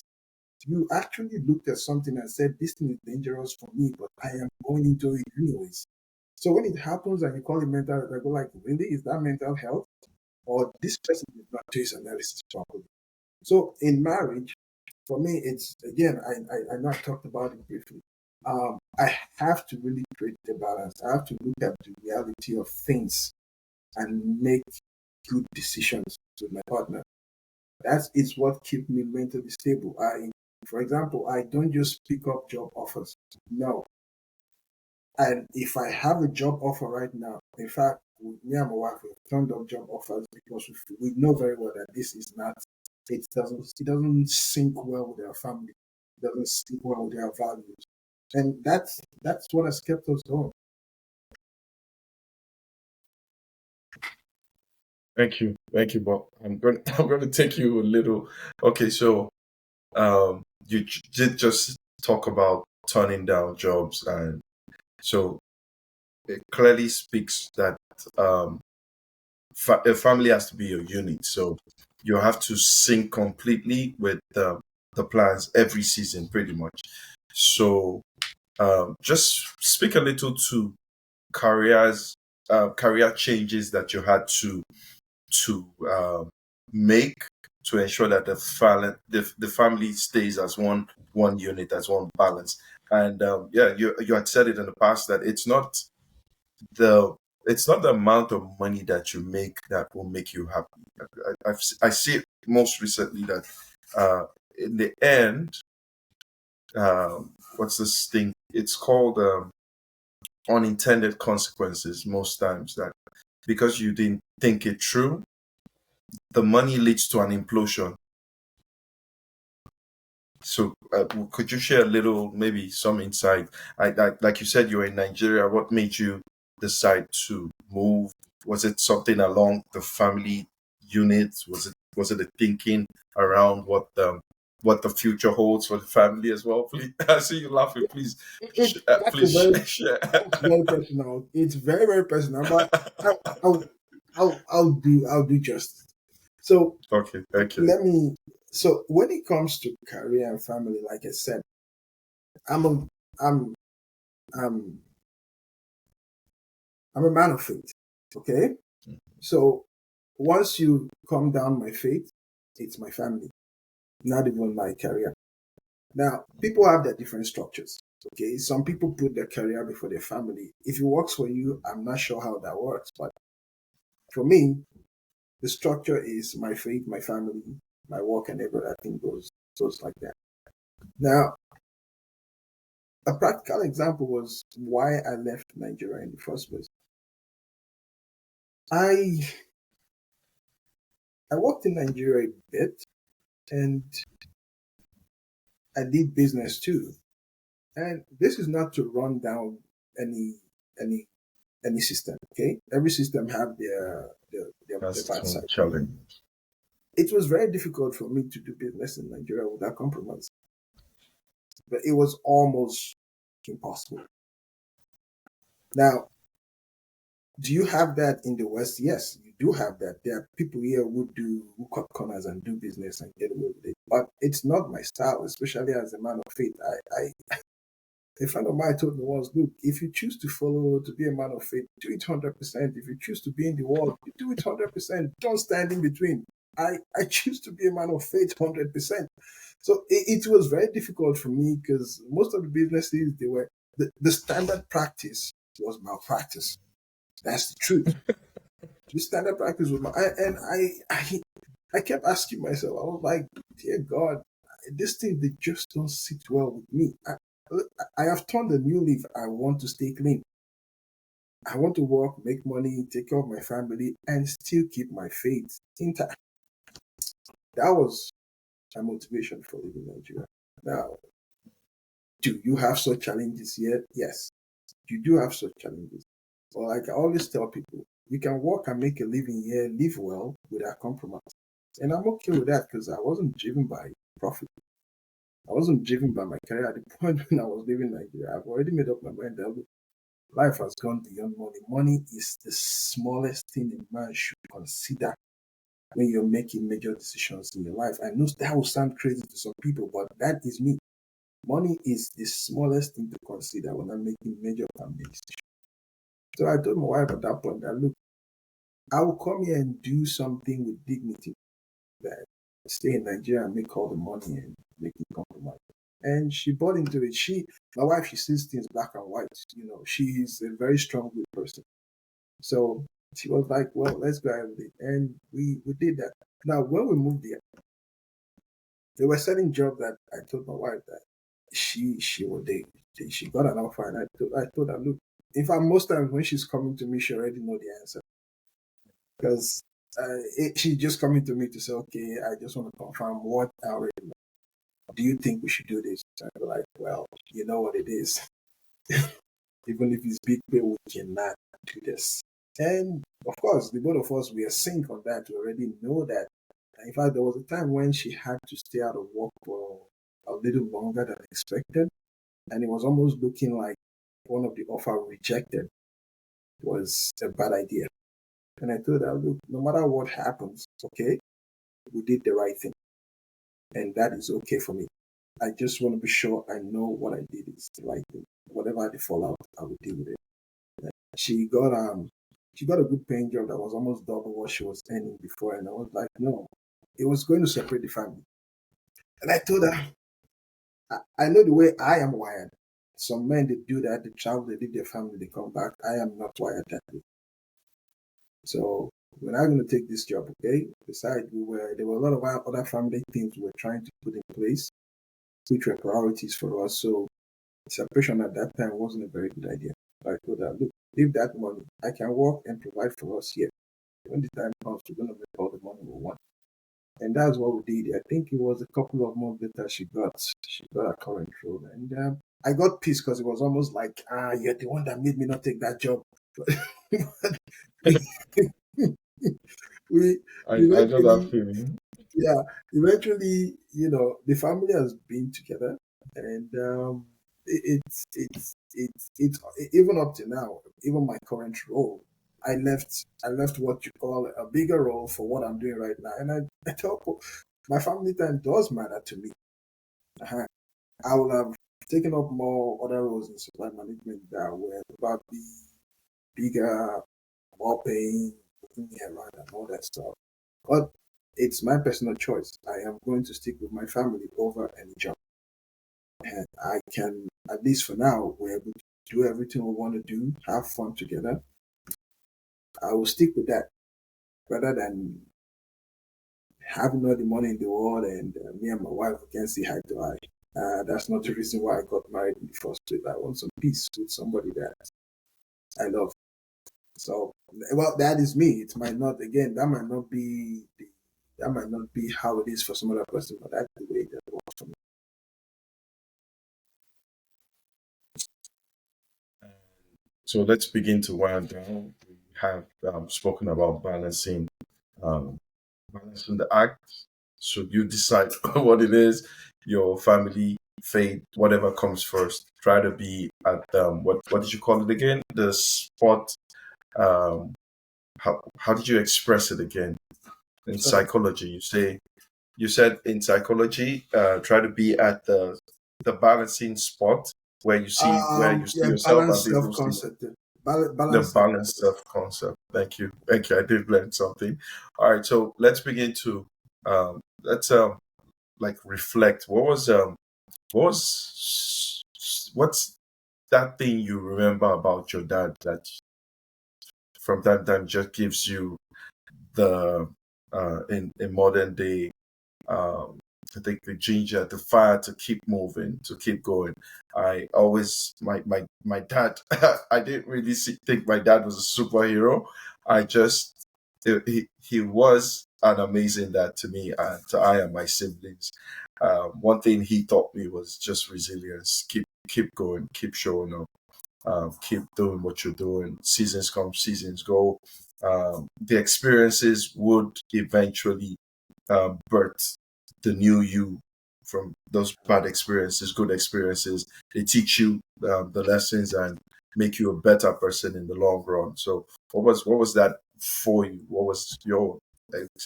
You actually looked at something and said, this thing is dangerous for me, but I am going into it anyways. So when it happens and you call it mental health, I go like, really? Is that mental health? Or this person did not do his analysis properly? So in marriage, for me, it's, again, I know I talked about it briefly. I have to really create the balance. I have to look at the reality of things and make good decisions with my partner. That is what keeps me mentally stable. For example, I don't just pick up job offers. No. And if I have a job offer right now, in fact, with me and my wife, we've turned up job offers because we know very well that this is not, it doesn't sync well with our family. It doesn't sync well with our values. And that's what has kept us going. Thank you, Bob. I'm going to take you a little. Okay, so you did just talk about turning down jobs, and so it clearly speaks that a family has to be a unit. So you have to sync completely with the plans every season, pretty much. So just speak a little to career changes that you had to make to ensure that the family stays as one unit, as one balance. And yeah, you had said it in the past that the it's not the amount of money that you make that will make you happy. I see it most recently that in the end, what's this thing? It's called unintended consequences. Most times that because you didn't think it through, the money leads to an implosion. So, could you share a little, maybe some insight? Like you said, you're in Nigeria. What made you decide to move? Was it something along the family unit? Was it a thinking around what the future holds for the family as well? Please, I see you laughing. Please, That's a please very share. that's very personal. It's very very personal, but I'll I'll do justice. So Okay, thank you. let me. So when it comes to career and family, like I said, I'm a I'm I'm I'm a man of faith. Okay, so once you come down my faith, it's my family, not even my career. Now people have their different structures. Okay, some people put their career before their family. If it works for you, I'm not sure how that works, but for me, the structure is my faith, my family, my work, and everything goes like that. Now, a practical example was why I left Nigeria in the first place. I I worked in Nigeria a bit, and I did business too. And this is not to run down any any any system. Okay, every system have their That's bad some side. challenge. It was very difficult for me to do business in Nigeria without compromise, but it was almost impossible. Now, do you have that in the West? Yes, you do have that. There are people here who cut corners and do business and get away with it. But it's not my style, especially as a man of faith. A friend of mine told me once, look, if you choose to be a man of faith, do it 100%. If you choose to be in the world, you do it 100%. Don't stand in between. I choose to be a man of faith 100%. So it was very difficult for me because most of the businesses, the standard practice was malpractice. That's the truth. The standard practice was I kept asking myself, I was like, dear God, this thing, they just don't sit well with me. I have turned a new leaf. I want to stay clean. I want to work, make money, take care of my family, and still keep my faith intact. That was my motivation for living in Nigeria. Now, do you have such challenges yet? Yes, you do have such challenges. But like I always tell people, you can work and make a living here, live well without compromise. And I'm okay with that because I wasn't driven by profit. I wasn't driven by my career at the point when I was leaving Nigeria. I've already made up my mind that life has gone beyond money. Money is the smallest thing a man should consider when you're making major decisions in your life. I know that will sound crazy to some people, but that is me. Money is the smallest thing to consider when I'm making major family decisions. So I told my wife at that point that, look, I will come here and do something with dignity, that stay in Nigeria and make all the money and make it compromise. And she bought into it. My wife, she sees things black and white. She's a very strong willed person. So she was like, well, let's go ahead with it. And we did that. Now, when we moved here, there were certain jobs that I told my wife that she got an offer, and I told her, look, in fact, most times when she's coming to me, she already know the answer because she's just coming to me to say, okay, I just want to confirm what I already know. Do you think we should do this? And I'm like, well, you know what it is. Even if it's big pay, we cannot do this. And of course, the both of us, we are sync on that. We already know that. In fact, there was a time when she had to stay out of work for a little longer than expected. And it was almost looking like one of the offer rejected was a bad idea. And I told her, look, no matter what happens, okay, we did the right thing. And that is okay for me. I just want to be sure I know what I did is the right thing. Whatever the fallout, I will deal with it. She got a good paying job that was almost double what she was earning before. And I was like, no, it was going to separate the family. And I told her, I know the way I am wired. Some men, they do that, they travel, they leave their family, they come back. I am not wired that way. So we're not going to take this job, okay? Besides, there were a lot of other family things we were trying to put in place, which were priorities for us. So separation at that time wasn't a very good idea. I told her, look, leave that money. I can work and provide for us here. When the time comes, we're going to make all the money we want. And that's what we did. I think it was a couple of months later she got her current role. And I got pissed because it was almost like, you're the one that made me not take that job. I know that feeling. Yeah, eventually, the family has been together, and it's even up to now, even my current role. I left what you call a bigger role for what I'm doing right now, and I tell people, my family time does matter to me. I will have taken up more other roles in supply management that were probably bigger, more paying, moving me around and all that stuff. But it's my personal choice. I am going to stick with my family over any job. And I can, at least for now, we're able to do everything we want to do, have fun together. I will stick with that rather than having all the money in the world and me and my wife can see eye to eye. That's not the reason why I got married in the first place. I want some peace with somebody that I love. So, well, that is me. It might not, again, that might not be how it is for some other person, but that's the way that works for me. So let's begin to wind down. We have spoken about um, balancing the act. So you decide what it is, your family, faith, whatever comes first. Try to be at what did you call it again? The spot. Um, how did you express it again in So, psychology? You said in psychology, try to be at the balancing spot where you see yeah, yourself and balanced people see self-concept. the Balanced balanced self-concept. self concept. Thank you. I did learn something. All right, so let's begin to let's like reflect. What's that thing you remember about your dad that from that time just gives you the in modern day I think the ginger, the fire to keep moving, to keep going. I always my dad. I didn't really think my dad was a superhero. I just he was an amazing dad to me and to I and my siblings. One thing he taught me was just resilience. Keep going, keep showing up, keep doing what you're doing. Seasons come, seasons go. The experiences would eventually birth the new you from those bad experiences, good experiences. They teach you the lessons and make you a better person in the long run. So, what was that for you? What was your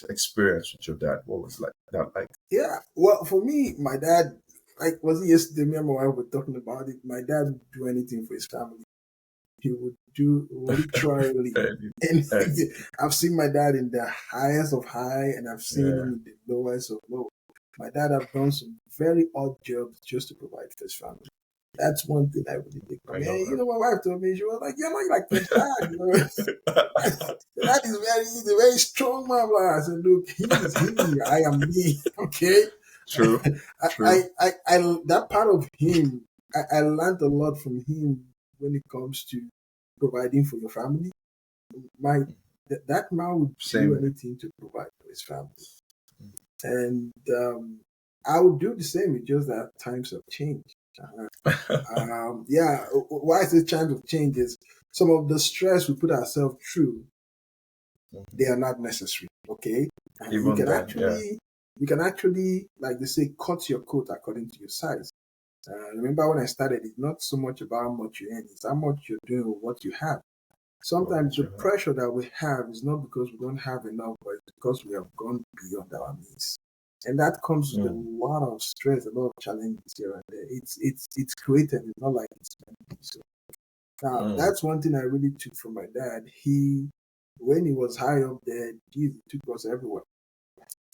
experience with your dad? What was like that like? Yeah, well, for me, my dad, like, was it yesterday? Me and my wife were talking about it. My dad would do anything for his family. He would do literally And, and anything. I've seen my dad in the highest of high, and I've seen yeah, him in the lowest of low. My dad have done some very odd jobs just to provide for his family. That's one thing I really think. I I mean, know you know, my wife told me, she was like, "You're not like your dad, you know." that. That is he's a very strong man. Like, I said, look, he is he, I am me. Okay. True, true. That part of him, I learned a lot from him when it comes to providing for your family. My that man would do Same. anything to provide for his family, and I would do the same. It's just that times have changed. Yeah, why is it times of change? Is some of the stress we put ourselves through, they are not necessary. Okay, and Even then, yeah. you can actually, like they say, cut your coat according to your size. Remember when I started, it's not so much about how much you earn, it's how much you're doing with what you have. Sometimes What the you have. pressure that we have is not because we don't have enough, but it's because we have gone beyond our means. And that comes with a Mm, lot of stress, a lot of challenges here and there. It's created, it's not like it's meant to be so. Now mm. that's one thing I really took from my dad. When he was high up there, Jesus took us everywhere.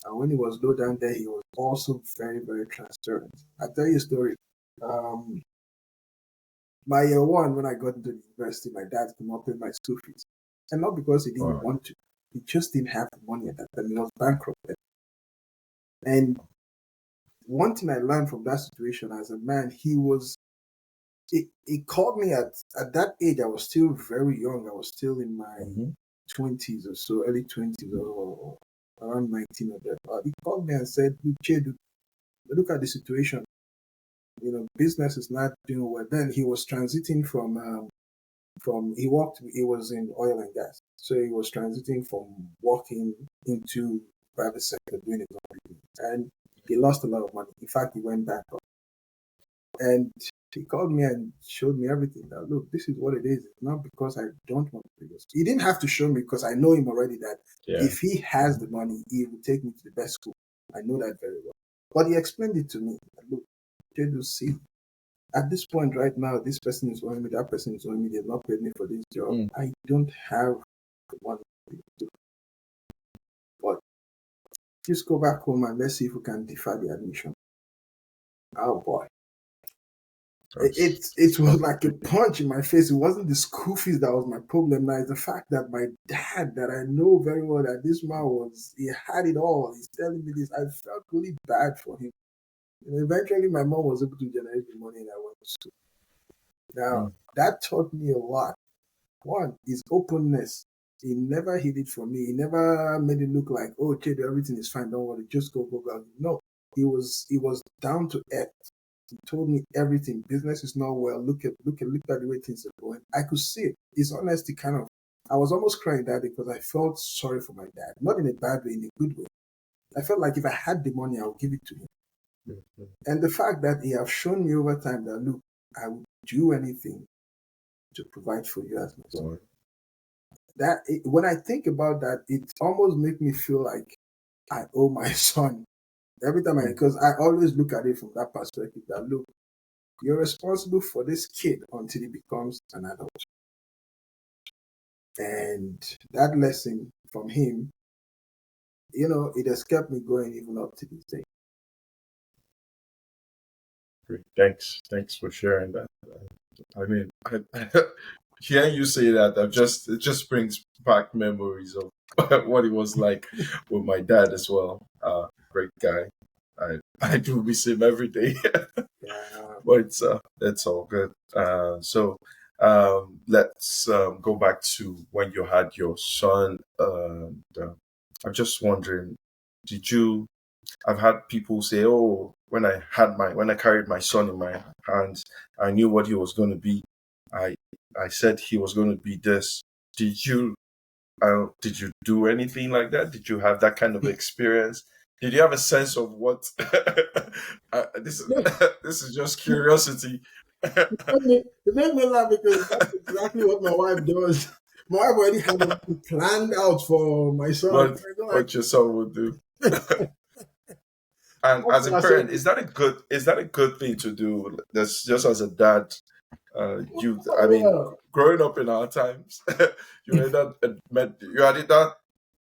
And when he was low down there, he was also very, very transparent. I'll tell you a story. Um, my year one, when I got into the university, my dad could not pay my school fees. And not because he didn't Wow. want to, he just didn't have the money at that time. He was bankrupt. And one thing I learned from that situation as a man, he called me at that age. I was still very young. I was still in my Hmm. 20s or so, early 20s or around 19 or that. He called me and said, "Look, Chedu, look at the situation. You know, business is not doing well." Then he was transiting from he was in oil and gas, so he was transiting from working into private sector doing his own business, and he lost a lot of money. In fact, he went bankrupt. And he called me and showed me everything. That look, this is what it is. It's not because I don't want to do this. He didn't have to show me because I know him already. That Yeah. if he has the money, he will take me to the best school. I know that very well. But he explained it to me. That, look, Jedu, see, at this point right now, this person is owing me, that person is owing me. They've not paid me for this job. Mm. I don't have the money to do. But just go back home and let's see if we can defer the admission. Oh boy. That's It was not like a good. punch in my face. It wasn't the school fees that was my problem. Now it's the fact that my dad, that I know very well that this man he had it all. He's telling me this. I felt really bad for him. And eventually, my mom was able to generate the money, and I went to school. Now Mm. that taught me a lot. One is openness. He never hid it from me. He never made it look like, oh, okay, everything is fine. Don't worry, just go, go, go. No, he was down to earth. He told me everything. Business is not well. Look at the way things are going. I could see it. His honesty kind of. I was almost crying that day because I felt sorry for my dad. Not in a bad way, in a good way. I felt like if I had the money, I would give it to him. Mm, mm. And the fact that he have shown me over time that look, I would do anything to provide for you as my son. Boy. when I think about that, it almost makes me feel like I owe my son every time because I always look at it from that perspective that look, you're responsible for this kid until he becomes an adult. And that lesson from him, it has kept me going even up to this day. Great. Thanks for sharing that. I mean, hearing you say that, it just brings back memories of what it was like with my dad as well. Great guy. I do miss him every day, Yeah. but it's all good. So let's go back to when you had your son. I'm just wondering, did you? I've had people say, "Oh, when I carried my son in my hands, I knew what he was going to be. I I said he was going to be this." Did you did you do anything like that? Did you have that kind of experience? Did you have a sense of what? This is No, this is just curiosity. it made me laugh because that's exactly what my wife does. My wife already had everything planned out for my son. what I go like, what your son would do. And as a I said, parent, is that a good thing to do? That's just as a dad. I mean, well, growing up in our times, you had either you had either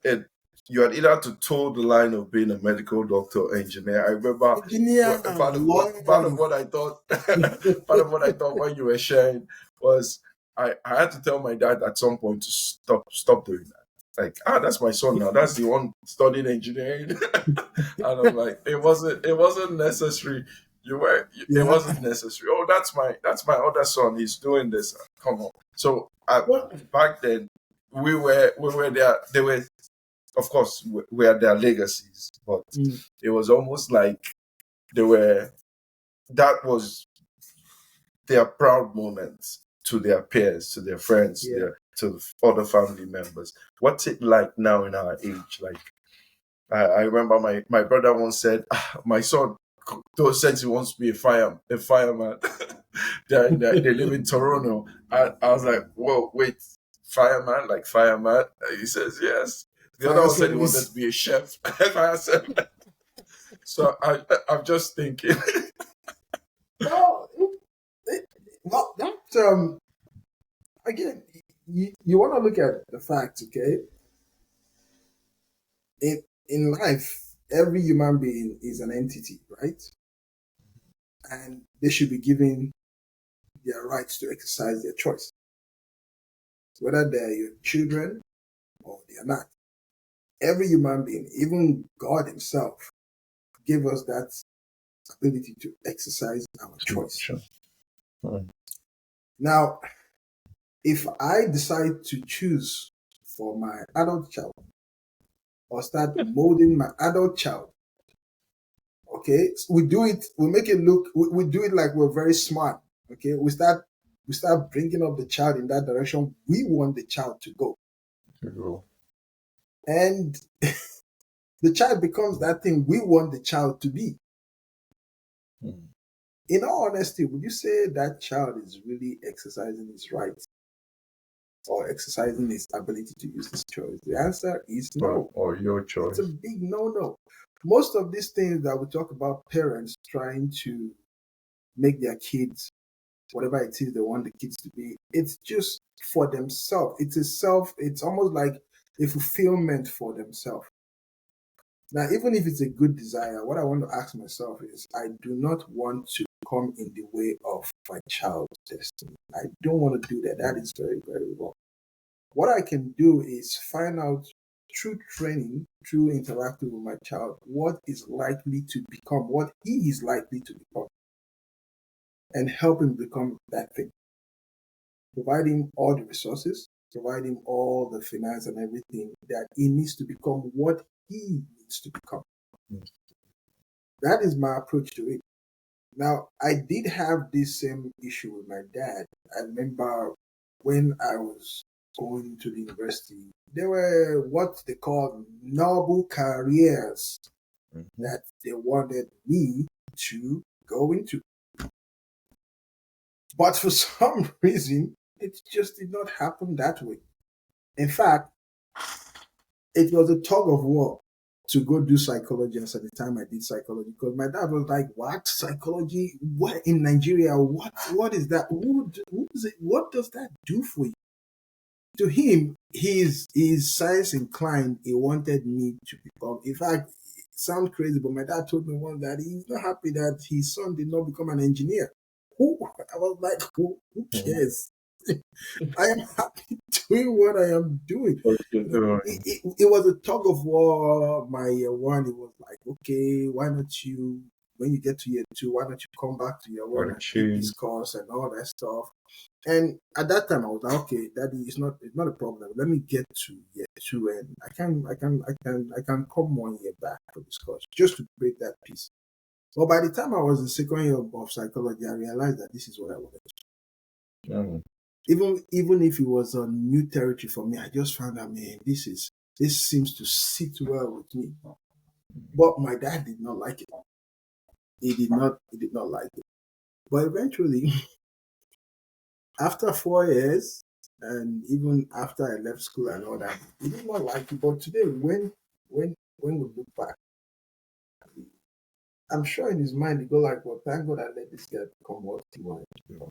it, you had either to toe the line of being a medical doctor or engineer. I remember engineer and part of lawyer. what I thought part of what I thought when you were sharing was I had to tell my dad at some point to stop doing that. Like, that's my son now. That's the one studying engineering. And I'm like, it wasn't necessary. It Yeah. wasn't necessary. Oh, that's my other son. He's doing this. Come on. So Well, back then, we were there. They were, of course, we had their legacies, but mm, it was almost like they were. That was their proud moments to their peers, to their friends, yeah. to other family members. What's it like now in our age? Like, I remember my brother once said, my son says he wants to be a fireman. They live in Toronto. I was like, whoa, wait, fireman, like fireman? He says yes. The other Fire one said he wanted to service. be a chef. Fire service. So I'm just thinking. Well, that again, you want to look at the facts, okay? In life, every human being is an entity, right? And they should be given their rights to exercise their choice, whether they're your children or they are not. Every human being, even God Himself, gave us that ability to exercise our choice. Sure. Hmm. Now, if I decide to choose for my adult child or start molding my adult child, okay, we make it look, we do it like we're very smart, okay? We start bringing up the child in that direction we want the child to go. And the child becomes that thing we want the child to be. Hmm. In all honesty, would you say that child is really exercising his rights or exercising his ability to use his choice? The answer is no. Or your It's a choice. big no-no. Most of these things that we talk about, parents trying to make their kids whatever it is they want the kids to be, it's just for themselves. It's almost like a fulfillment for themselves. Now, even if it's a good desire, what I want to ask myself is I do not want to come in the way of my child's destiny. I don't want to do that. That is very, very wrong. What I can do is find out through training, through interacting with my child, what is likely to become, what he is likely to become, and help him become that thing. Provide him all the resources, provide him all the finance and everything that he needs to become what he needs to become. Mm. That is my approach to it. Now, I did have this same issue with my dad. I remember when I was going to the university, there were what they call noble careers Mhm. that they wanted me to go into. But for some reason, it just did not happen that way. In fact, it was a tug of war to go do psychology. As at the time I did psychology, because my dad was like, "What psychology? What in Nigeria? What is that? Who is it? What does that do for you?" To him, he's science inclined. He wanted me to become. In fact, it sounds crazy, but my dad told me once that he's not happy that his son did not become an engineer. Who I was like, who cares? I am happy doing what I am doing. What you're You know, doing. it was a tug of war. My year one, it was like, okay, why not you, when you get to year two, why don't you come back to year one What and take this choose. course and all that stuff? And at that time, I was like, okay, daddy, it's not a problem. Let me get to year two, and I can come 1 year back for this course just to break that piece. But by the time I was in second year of psychology, I realized that this is what I wanted. Mm. Even if it was a new territory for me, I just found out, man, this seems to sit well with me. But my dad did not like it. He did not like it. But eventually, after 4 years, and even after I left school and all that, he did not like it. But today, when we look back, I'm sure in his mind he go like, well, thank God I let this guy become what he wanted to become.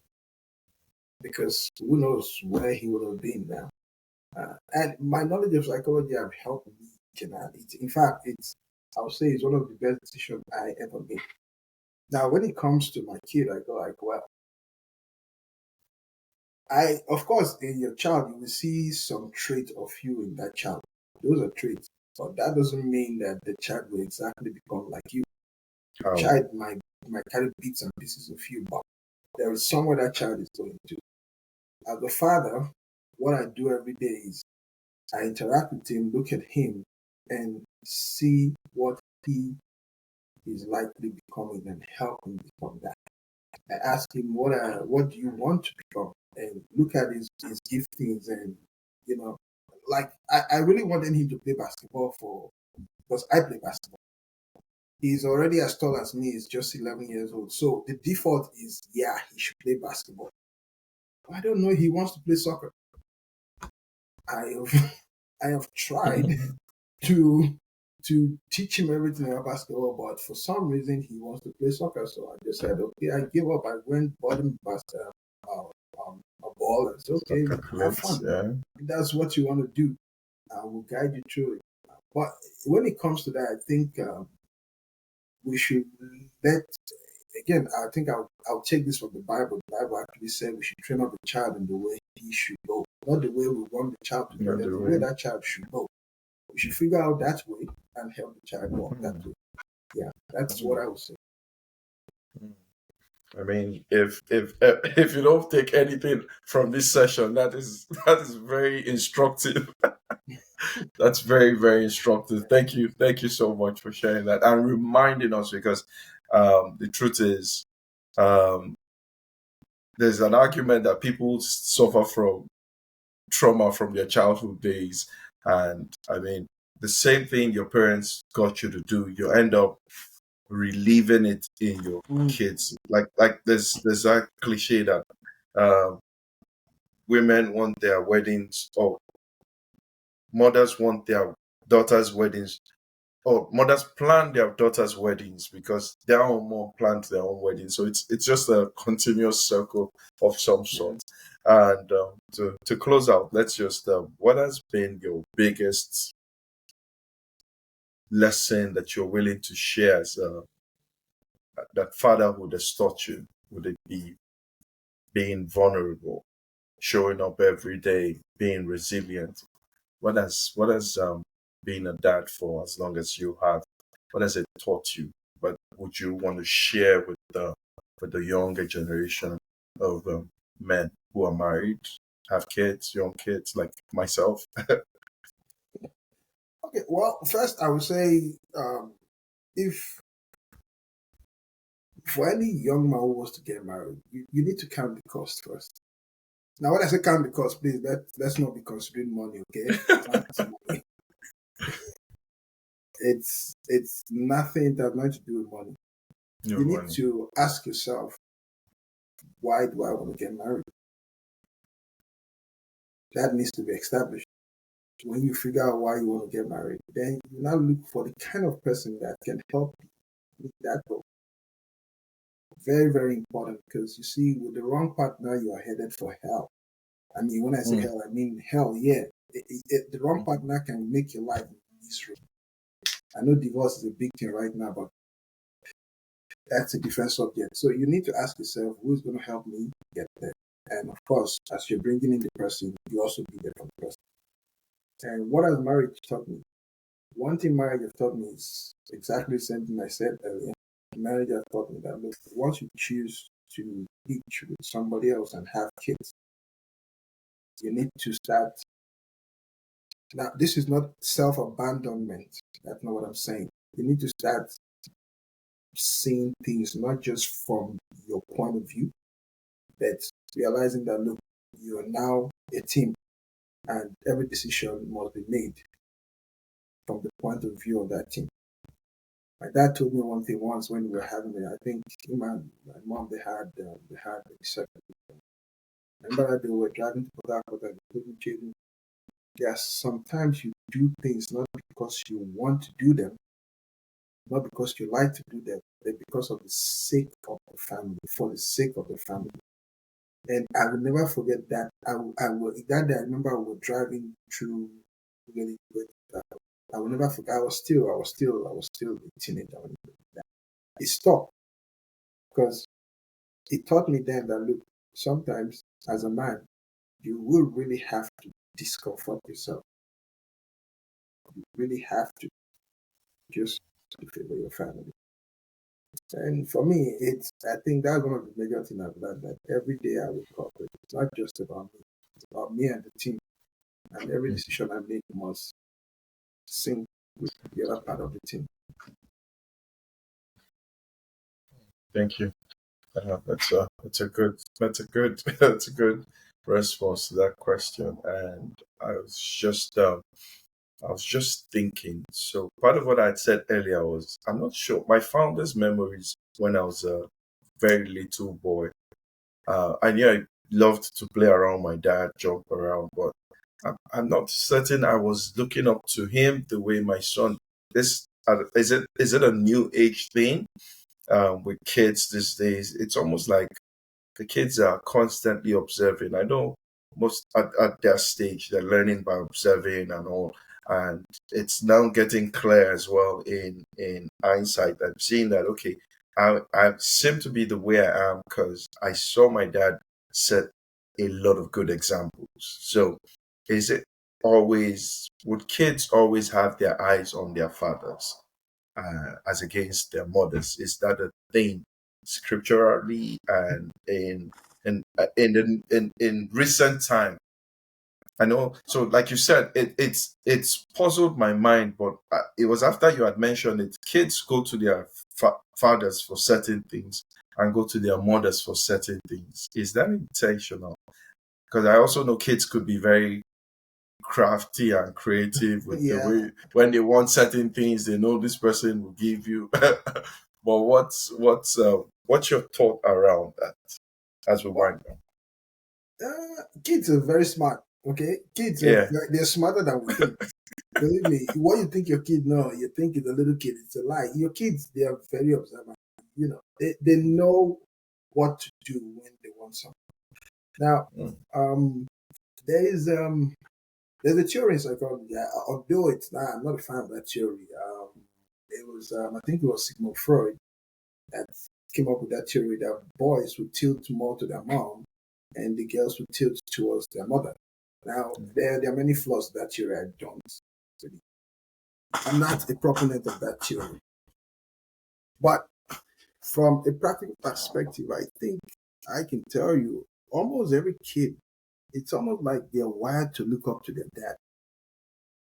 Because who knows where he would have been now. And my knowledge of psychology have helped me generally. In fact, I would say it's one of the best decisions I ever made. Now, when it comes to my kid, I go like, well, of course, in your child, you will see some trait of you in that child. Those are traits, but that doesn't mean that the child will exactly become like you. The How? child might carry bits and pieces of you, but there is somewhere that child is going to. As a father, what I do every day is I interact with him, look at him, and see what he is likely becoming and help him become that. I ask him, what do you want to become? And look at his giftings, and like I really wanted him to play basketball because I play basketball. He's already as tall as me, he's just 11 years old. So the default is, yeah, he should play basketball. I don't know, he wants to play soccer. I have I have tried to teach him everything about basketball, but for some reason he wants to play soccer. So I just said, okay, I give up. I went bought him a ball and said, okay, Soccer have clips, fun. yeah. If that's what you want to do, I will guide you through it. But when it comes to that, I think we should let. Again, I think I'll take this from the Bible. The Bible actually said we should train up the child in the way he should go, not the way we want the child to go, Not but the the way way. that child should go. We should figure out that way and help the child walk that Mhm. way. Yeah, that's what Mhm. I would say. I mean, if you don't take anything from this session, that is very instructive. That's very, very instructive. Thank you so much for sharing that and reminding us because the truth is, um, there's an argument that people suffer from trauma from their childhood days, and I mean, the same thing your parents got you to do, you end up reliving it in your Mm. kids. Like there's that cliche that uh, women want their weddings, or mothers want their daughters' weddings, or mothers plan their daughters' weddings because their own mom planned their own wedding. So it's just a continuous circle of some Yeah. sort. And to close out, let's just what has been your biggest lesson that you're willing to share as that fatherhood has taught you? Would it be being vulnerable, showing up every day, being resilient? What has being a dad for as long as you have? What has it taught you? But would you want to share with the younger generation of men who are married, have kids, young kids like myself? Okay. Well, first I would say, if for any young man who wants to get married, you need to count the cost first. Now, when I say count the cost, please let's not be considering money. Okay, not money. It's nothing that has nothing to do with money. No You need money. to ask yourself, why do I want to get married? That needs to be established. when you figure out why you want to get married, then you now look for the kind of person that can help you with that goal. Very, very important, because you see, with the wrong partner, you are headed for hell. I mean, when I say Mm, hell, I mean hell, yeah. The wrong mm, partner can make your life miserable. I know divorce is a big thing right now, but that's a different subject. So you need to ask yourself, who's going to help me get there? And of course, as you're bringing in the person, you also be there for the person. And what has marriage taught me? One thing marriage has taught me is exactly the same thing I said earlier. Marriage has taught me that, look, once you choose to each with somebody else and have kids, you need to start. Now, this is not self abandonment. That's not what I'm saying. You need to start seeing things not just from your point of view, but realizing that, look, you are now a team and every decision must be made from the point of view of that team. My dad told me one thing once when we were having it. I think him and my mom they had a second. I remember that they were driving to Port Harcourt and they told me, Jaden, yes, sometimes you do things not because you want to do them, not because you like to do them, but because of the sake of the family, for the sake of the family. And I will never forget that. I will that day I remember we were driving through really good. I will never forget. I was still a teenager when it did that. It stopped because it taught me then that, look, sometimes as a man, you will really have to discomfort yourself. You really have to, just to favor your family. And for me, I think that's one of the major things I've learned, that every day I wake up, it's not just about me, it's about me and the team. And every mm. decision I make must sync with the other part of the team. Thank you. That's a good that's a good response to that question. And I was just thinking. So part of what I had said earlier was, I'm not sure my founder's memories when I was a very little boy. I knew I loved to play around my dad, jump around, but I'm not certain I was looking up to him the way my son. This is it a new age thing with kids these days? It's almost like the kids are constantly observing. I know most at their stage they're learning by observing and all, and it's now getting clear as well in hindsight. I'm seeing that, okay, I seem to be the way I am because I saw my dad set a lot of good examples. So, is it always would kids always have their eyes on their fathers as against their mothers? Is that a thing scripturally and in recent time? I know. So, like you said, it's puzzled my mind, but it was after you had mentioned it. Kids go to their fathers for certain things and go to their mothers for certain things. Is that intentional? Because I also know kids could be very crafty and creative with the Yeah. way when they want certain things, they know this person will give you. But what's your thought around that as we Well, wind down? kids are very smart. Okay, kids Yeah. they're smarter than we think. Believe me, what you think your kid know, you think it's a little kid. It's a lie. Your kids, they are very observant. They know what to do when they want something. Now, Mm, um, there is there's a theory in psychology. Although I'm not a fan of that theory. It was I think it was Sigmund Freud that came up with that theory that boys would tilt more to their mom and the girls would tilt towards their mother. Now, mm, there are many flaws to that theory. I don't. Really- I'm not a proponent of that theory. But from a practical perspective, I think I can tell you almost every kid, it's almost like they're wired to look up to their dad.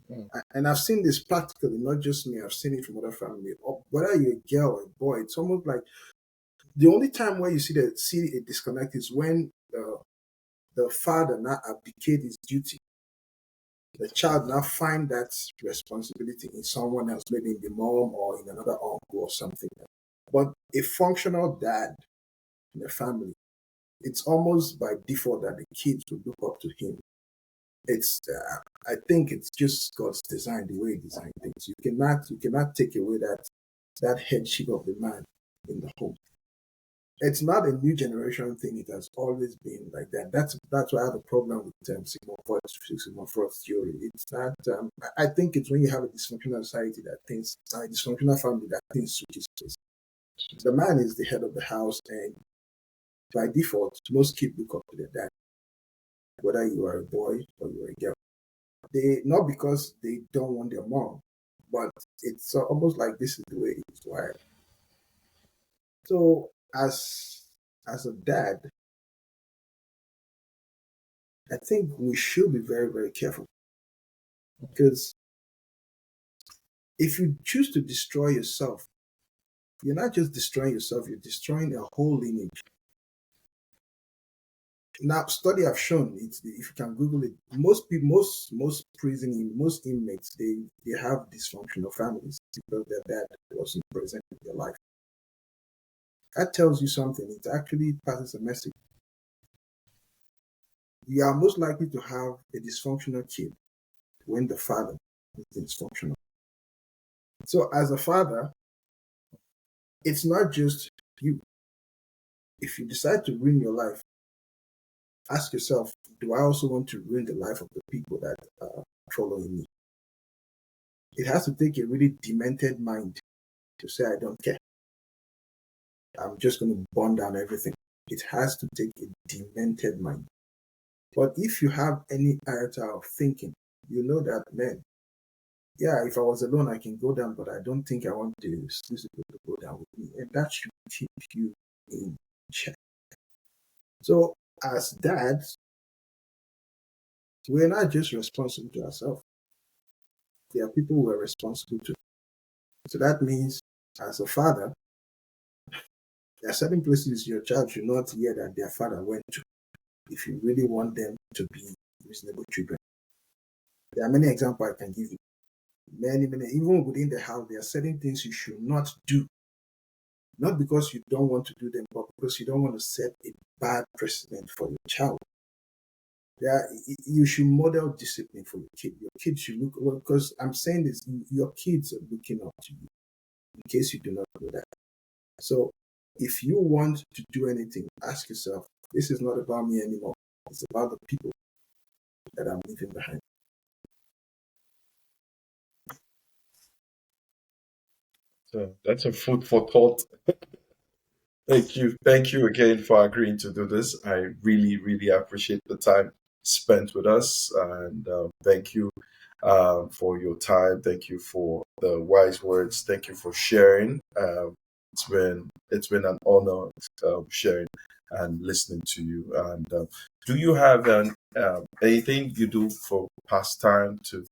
mm, And I've seen this practically, not just me, I've seen it from other family. Whether you're a girl or a boy, it's almost like the only time where you see a disconnect is when the father now abdicate his duty. The child now find that responsibility in someone else, maybe in the mom or in another uncle or something. But a functional dad in the family, it's almost by default that the kids will look up to him. I think it's just God's design, the way He designed things. You cannot take away that headship of the man in the home. It's not a new generation thing. It has always been like that. That's why I have a problem with Sigmund Freud's theory. It's not. I think it's when you have a dysfunctional society that things, a dysfunctional family that things switches place. The man is the head of the house, and by default, most kids look up to their dad, whether you are a boy or you're a girl. They not because they don't want their mom, but it's almost like this is the way it's wired. So as a dad, I think we should be very, very careful because if you choose to destroy yourself, you're not just destroying yourself, you're destroying a whole lineage. Now, study have shown it. If you can Google it, most people, most inmates, they have dysfunctional families because their dad wasn't present in their life. That tells you something. It actually passes a message. You are most likely to have a dysfunctional kid when the father is dysfunctional. So, as a father, it's not just you. If you decide to ruin your life, ask yourself, do I also want to ruin the life of the people that are following me? It has to take a really demented mind to say, I don't care. I'm just going to burn down everything. It has to take a demented mind. But if you have any iota of thinking, you know that, man, yeah, if I was alone, I can go down, but I don't think I want the people to go down with me. And that should keep you in check. So, as dads, we're not just responsible to ourselves. There are people we're responsible to. So that means, as a father, there are certain places your child should not hear that their father went to if you really want them to be reasonable children. There are many examples I can give you. Many, even within the house, there are certain things you should not do. Not because you don't want to do them, but because you don't want to set a bad precedent for your child. You should model discipline for your kid. Your kids should look, well, because I'm saying this, your kids are looking up to you, in case you do not know that. So if you want to do anything, ask yourself, this is not about me anymore. It's about the people that I'm leaving behind. So that's a food for thought. Thank you. Thank you again for agreeing to do this. I really, really appreciate the time spent with us. And thank you for your time. Thank you for the wise words. Thank you for sharing. It's been an honor sharing and listening to you. And do you have anything you do for pastime to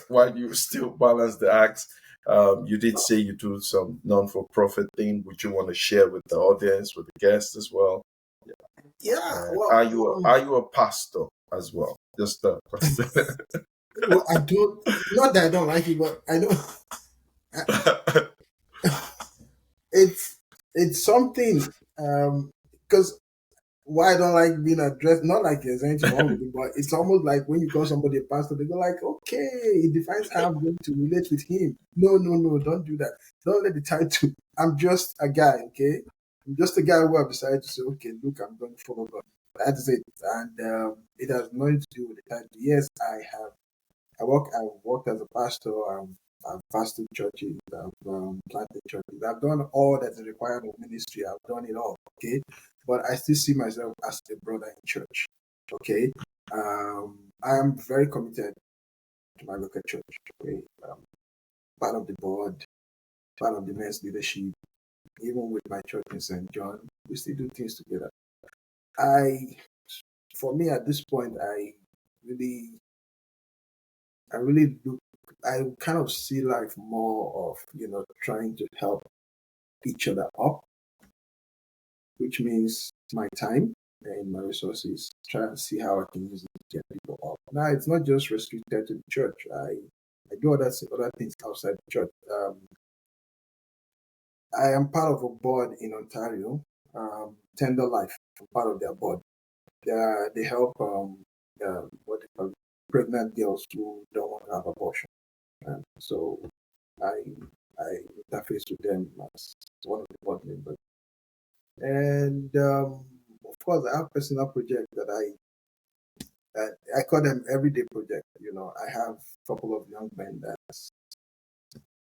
while you still balance the act? You did say you do some non-for-profit thing. Would you want to share with the audience, with the guests as well? Yeah, And well, are you a pastor as well? Just a question. well, I don't, not that I don't like it, but I don't, it's, it's something, because why I don't like being addressed, not like there's anything wrong with it, but it's almost like when you call somebody a pastor, they go like, okay, it defines how I'm going to relate with him. No, no, no, don't do that. Don't let the title. I'm just a guy, okay? I'm just a guy who have decided to say, okay, look, I'm going to follow God. That's it. And it has nothing to do with the title. Yes, I've worked as a pastor. I've pastored churches. I've planted churches. I've done all that is required of ministry. I've done it all. Okay, but I still see myself as a brother in church. Okay, I am very committed to my local church. Okay, part of the board, part of the men's leadership. Even with my church in St. John, we still do things together. I, for me, at this point, really, I really look. I kind of see life more of trying to help each other up, which means my time and my resources. Try to see how I can use it to get people up. Now it's not just restricted to the church. I do other things outside the church. I am part of a board in Ontario, Tender Life. I'm part of their board. They help what they call pregnant girls who don't want to have abortion. And so I interface with them as one of the board members. And of course, I have personal projects that I call them everyday projects. You know, I have a couple of young men that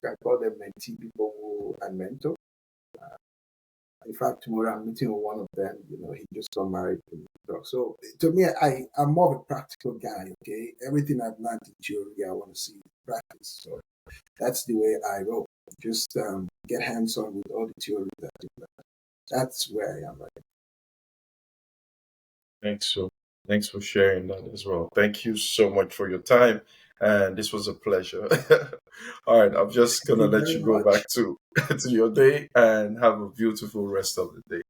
I call them mentee people who I mentor. In fact, tomorrow I'm meeting with one of them. You know, he just got married. So to me, I'm more of a practical guy. Okay, everything I've learned in theory, I want to see in practice. So that's the way I roll. Just get hands on with all the theory that you learn. That's where I am right Thanks so. Thanks for sharing that as well. Thank you so much for your time, and this was a pleasure. All right, I'm just now. Thank gonna you let very you go much. back to to your day and have a beautiful rest of the day.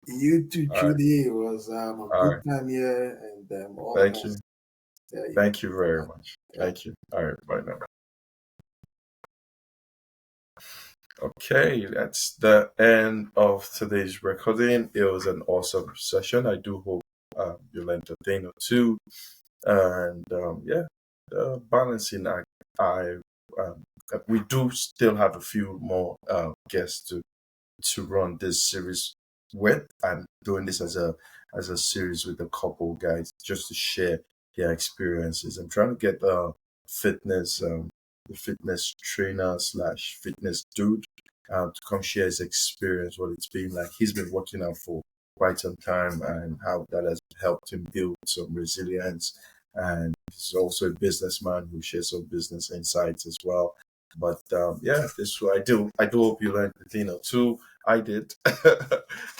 You too, All right, Trudy. It was a all good right. time here, and all the Thank you. best. Yeah, yeah. Thank you very much. Yeah. Thank you. All right, bye now. Okay, that's the end of today's recording. It was an awesome session. I do hope you'll entertain or two. And yeah, balancing act. I um, we do still have a few more guests to run this series with. I'm doing this as a series with a couple guys just to share their experiences. I'm trying to get fitness the fitness trainer slash fitness dude to come share his experience, what it's been like. He's been working out for quite some time and how that has helped him build some resilience. And he's also a businessman who shares some business insights as well. But yeah, this I do hope you learned a thing or two. I did.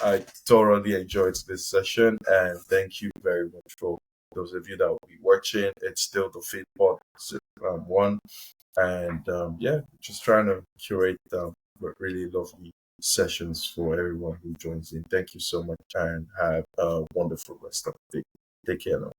I thoroughly enjoyed this session, and thank you very much for those of you that will be watching. It's still the Feedpot one, and yeah, just trying to curate really lovely sessions for everyone who joins in. Thank you so much, and have a wonderful rest of the day. Take care now.